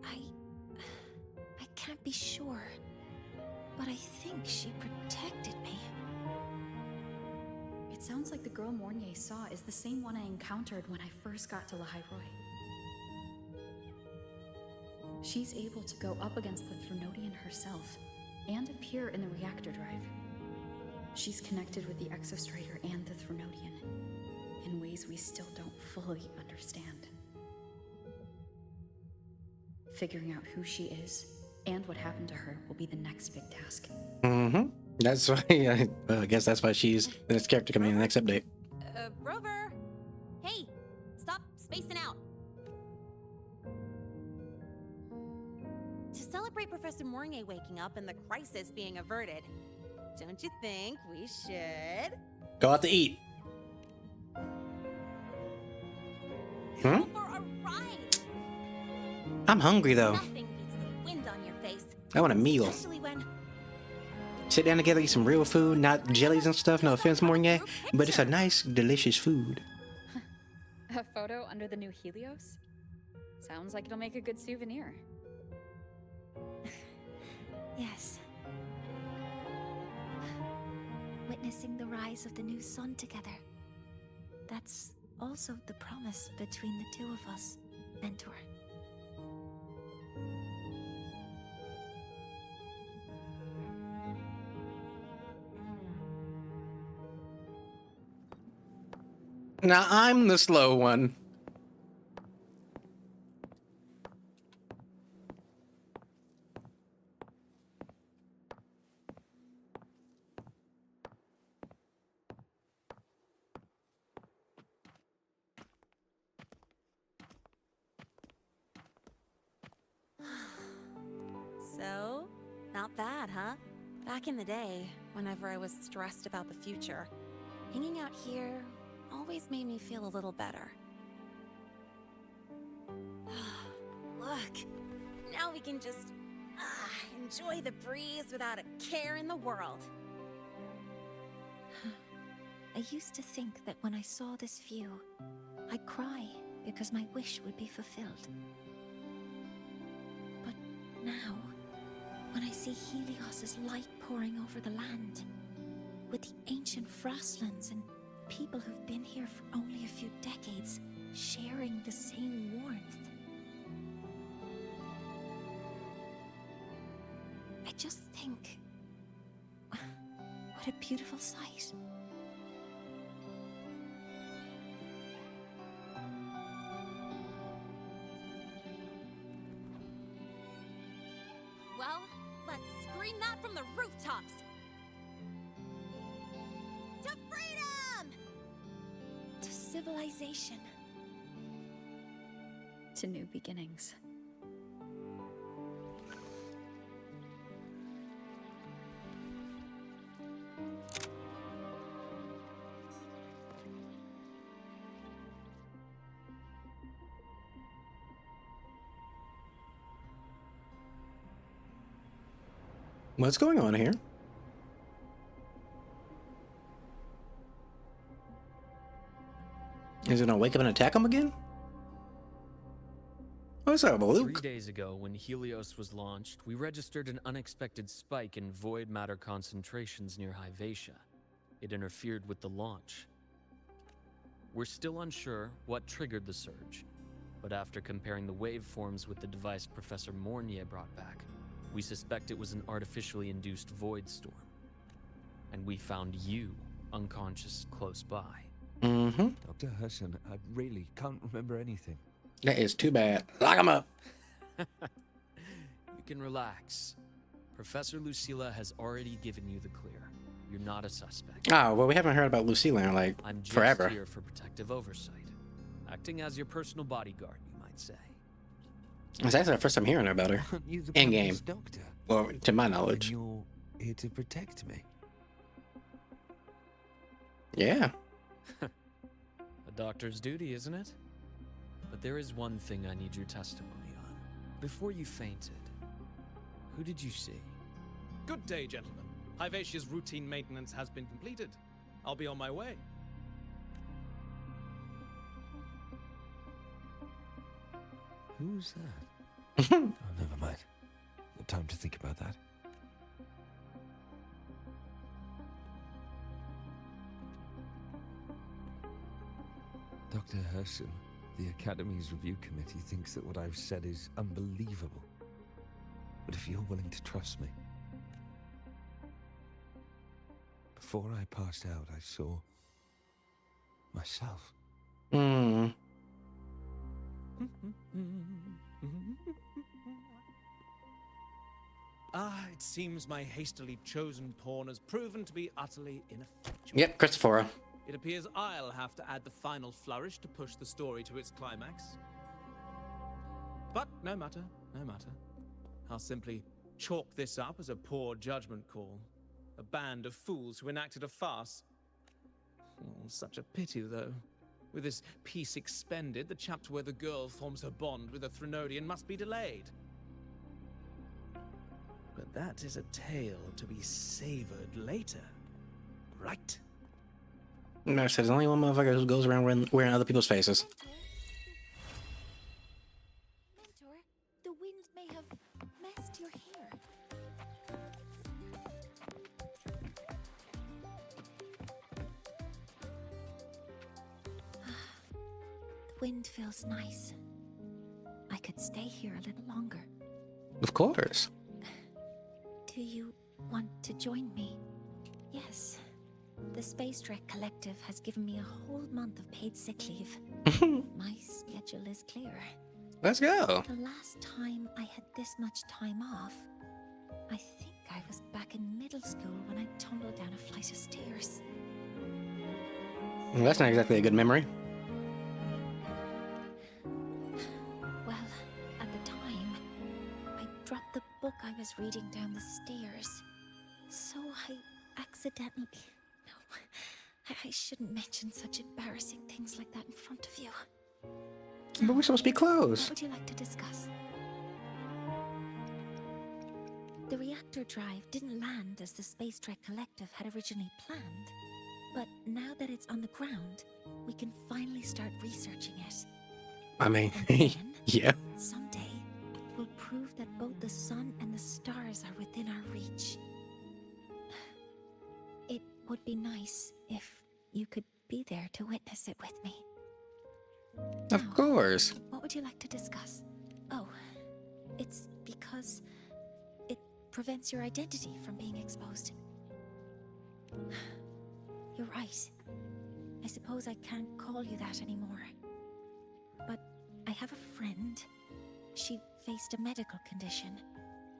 I can't be sure, but I think she protected me. It sounds like the girl Mornye saw is the same one I encountered when I first got to Lynae. She's able to go up against the Thrunodian herself and appear in the reactor drive. She's connected with the Exostrator and the Thrunodian in ways we still don't fully understand. Figuring out who she is and what happened to her will be the next big task. That's why I guess that's why she's the next character coming in the next update. Rover! Hey, stop spacing out. To celebrate Professor Mornye waking up and the crisis being averted, don't you think we should Go out to eat. go for a ride? I'm hungry though. Nothing beats the wind on your face. I want a meal. Especially when Sit down together, eat some real food, not jellies and stuff. No offense, Mornye, but it's a nice, delicious food. A photo under the new Helios? Sounds like it'll make a good souvenir. Yes. Witnessing the rise of the new sun together. That's also the promise between the two of us, Mentor. Now I'm the slow one. So, not bad, huh? Back in the day, whenever I was stressed about the future, hanging out here always made me feel a little better. Look, now we can just enjoy the breeze without a care in the world. I used to think that when I saw this view, I'd cry because my wish would be fulfilled. But now, when I see Helios's light pouring over the land, with the ancient frostlands and people who've been here for only a few decades sharing the same warmth, I just think, what a beautiful sight. Well, let's scream that from the rooftops! To freedom! To civilization. To new beginnings. What's going on here? Is it gonna wake up and attack him again? What's up, Luuk? 3 days ago, when Helios was launched, we registered an unexpected spike in void matter concentrations near Hyvatia. It interfered with the launch. We're still unsure what triggered the surge, but after comparing the waveforms with the device Professor Mornye brought back, we suspect it was an artificially induced void storm. And we found you unconscious close by. Mm-hmm. Dr. Herssen, I really can't remember anything. That is too bad. Lock him up. You can relax. Professor Lucilla has already given you the clear. You're not a suspect. Oh, well, we haven't heard about Lucilla in like I'm just forever. here for protective oversight. Acting as your personal bodyguard, you might say. It's actually the first time hearing about her. You the In game. Prime Doctor. Well, to my And knowledge. you're here to protect me. Yeah. A doctor's duty, isn't it? But there is one thing I need your testimony on. Before you fainted, who did you see? Good day, gentlemen. Hyvatia's routine maintenance has been completed. I'll be on my way. Who's that? Oh, never mind. No time to think about that. Dr. Herssen, the Academy's review committee thinks that what I've said is unbelievable. But if you're willing to trust me... Before I passed out, I saw... myself. Hmm. It seems my hastily chosen pawn has proven to be utterly ineffectual. Yep, Christophora. It appears I'll have to add the final flourish to push the story to its climax. But no matter, no matter. I'll simply chalk this up as a poor judgment call. A band of fools who enacted a farce. Oh, such a pity, though. With this piece expended, the chapter where the girl forms her bond with a Threnodian must be delayed. But that is a tale to be savored later, right? No, there's only one motherfucker who goes around wearing other people's faces. Mentor, the wind may have messed your hair. The wind feels nice. I could stay here a little longer. Of course. Do you want to join me? Yes. The Space Trek Collective has given me a whole month of paid sick leave. My schedule is clear. Let's go. The last time I had this much time off, I think I was back in middle school when I tumbled down a flight of stairs. Well, that's not exactly a good memory. Well, at the time, I dropped the book I was reading down the stairs. So I accidentally... No, I shouldn't mention such embarrassing things like that in front of you. But we're supposed to be close. What would you like to discuss? The reactor drive didn't land as the Space Trek Collective had originally planned. But now that it's on the ground, we can finally start researching it. I mean, then, yeah. Someday, we'll prove that both the sun and the stars are within our reach. It would be nice if you could be there to witness it with me. Of course. What would you like to discuss? Oh, it's because it prevents your identity from being exposed. You're right. I suppose I can't call you that anymore. But I have a friend. She faced a medical condition,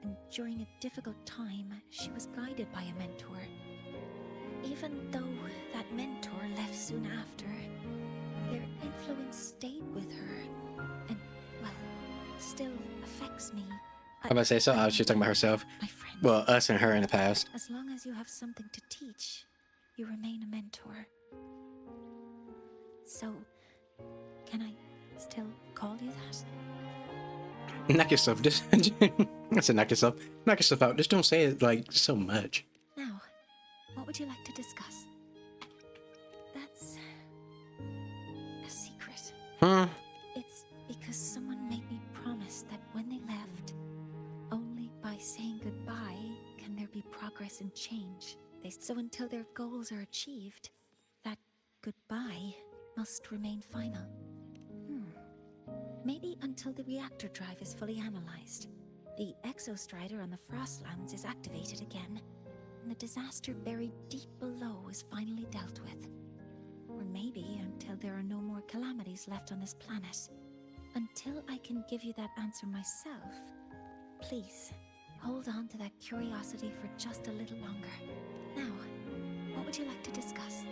and during a difficult time, she was guided by a mentor. Even though that mentor left soon after, their influence stayed with her, and, well, still affects me. I'm about to say so. She's talking about herself. Well, us and her in the past. As long as you have something to teach, you remain a mentor. So, can I still call you that? Knock yourself. Just I said knock yourself. Knock yourself out. Just don't say it like so much. Now, what would you like to discuss? That's a secret. Huh? It's because someone made me promise that when they left, only by saying goodbye can there be progress and change. So until their goals are achieved, that goodbye must remain final. Maybe until the reactor drive is fully analyzed, the exostrider on the Frostlands is activated again, and the disaster buried deep below is finally dealt with. Or maybe until there are no more calamities left on this planet. Until I can give you that answer myself, please, hold on to that curiosity for just a little longer. Now, what would you like to discuss?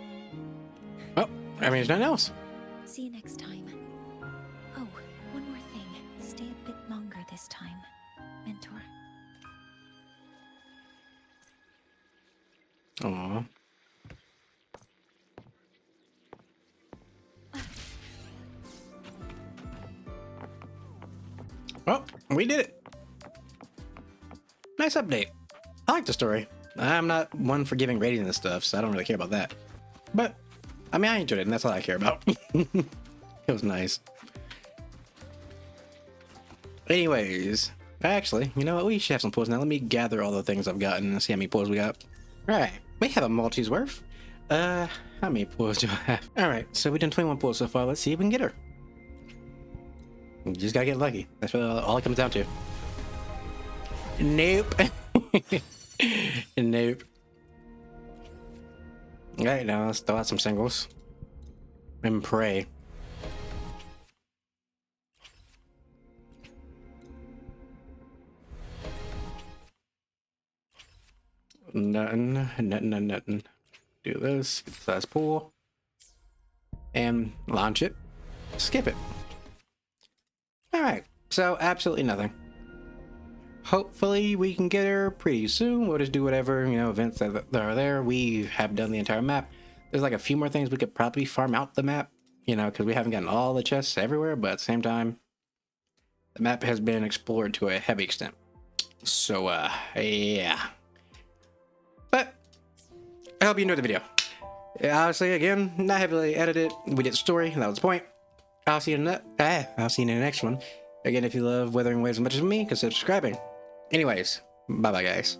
Oh, I mean, there's nothing else. See you next time. Oh, one more thing. Stay a bit longer this time, mentor. Aww. Well, we did it. Nice update. I like the story. I'm not one for giving ratings and stuff, so I don't really care about that. But, I mean, I enjoyed it, and that's all I care about. It was nice. Anyways, actually, you know what? We should have some pulls now. Let me gather all the things I've gotten and see how many pulls we got. Alright, we have a multi's worth. How many pulls do I have? Alright, so we've done 21 pulls so far. Let's see if we can get her. You just gotta get lucky. That's all it comes down to. Nope. Nope. Alright, now let's throw out some singles. And pray. Nothing. Do this. Size pull. And launch it. Skip it. Alright, so absolutely nothing. Hopefully we can get her pretty soon. We'll just do whatever, you know, events that are there. We have done the entire map. There's like a few more things we could probably farm out the map, you know, because we haven't gotten all the chests everywhere, but at the same time, the map has been explored to a heavy extent. So, yeah. But, I hope you enjoyed the video. Obviously, again, not heavily edited. We did the story, that was the point. I'll see you in the next one. Again, if you love Wuthering Waves as much as me, consider subscribing. Anyways, bye-bye, guys.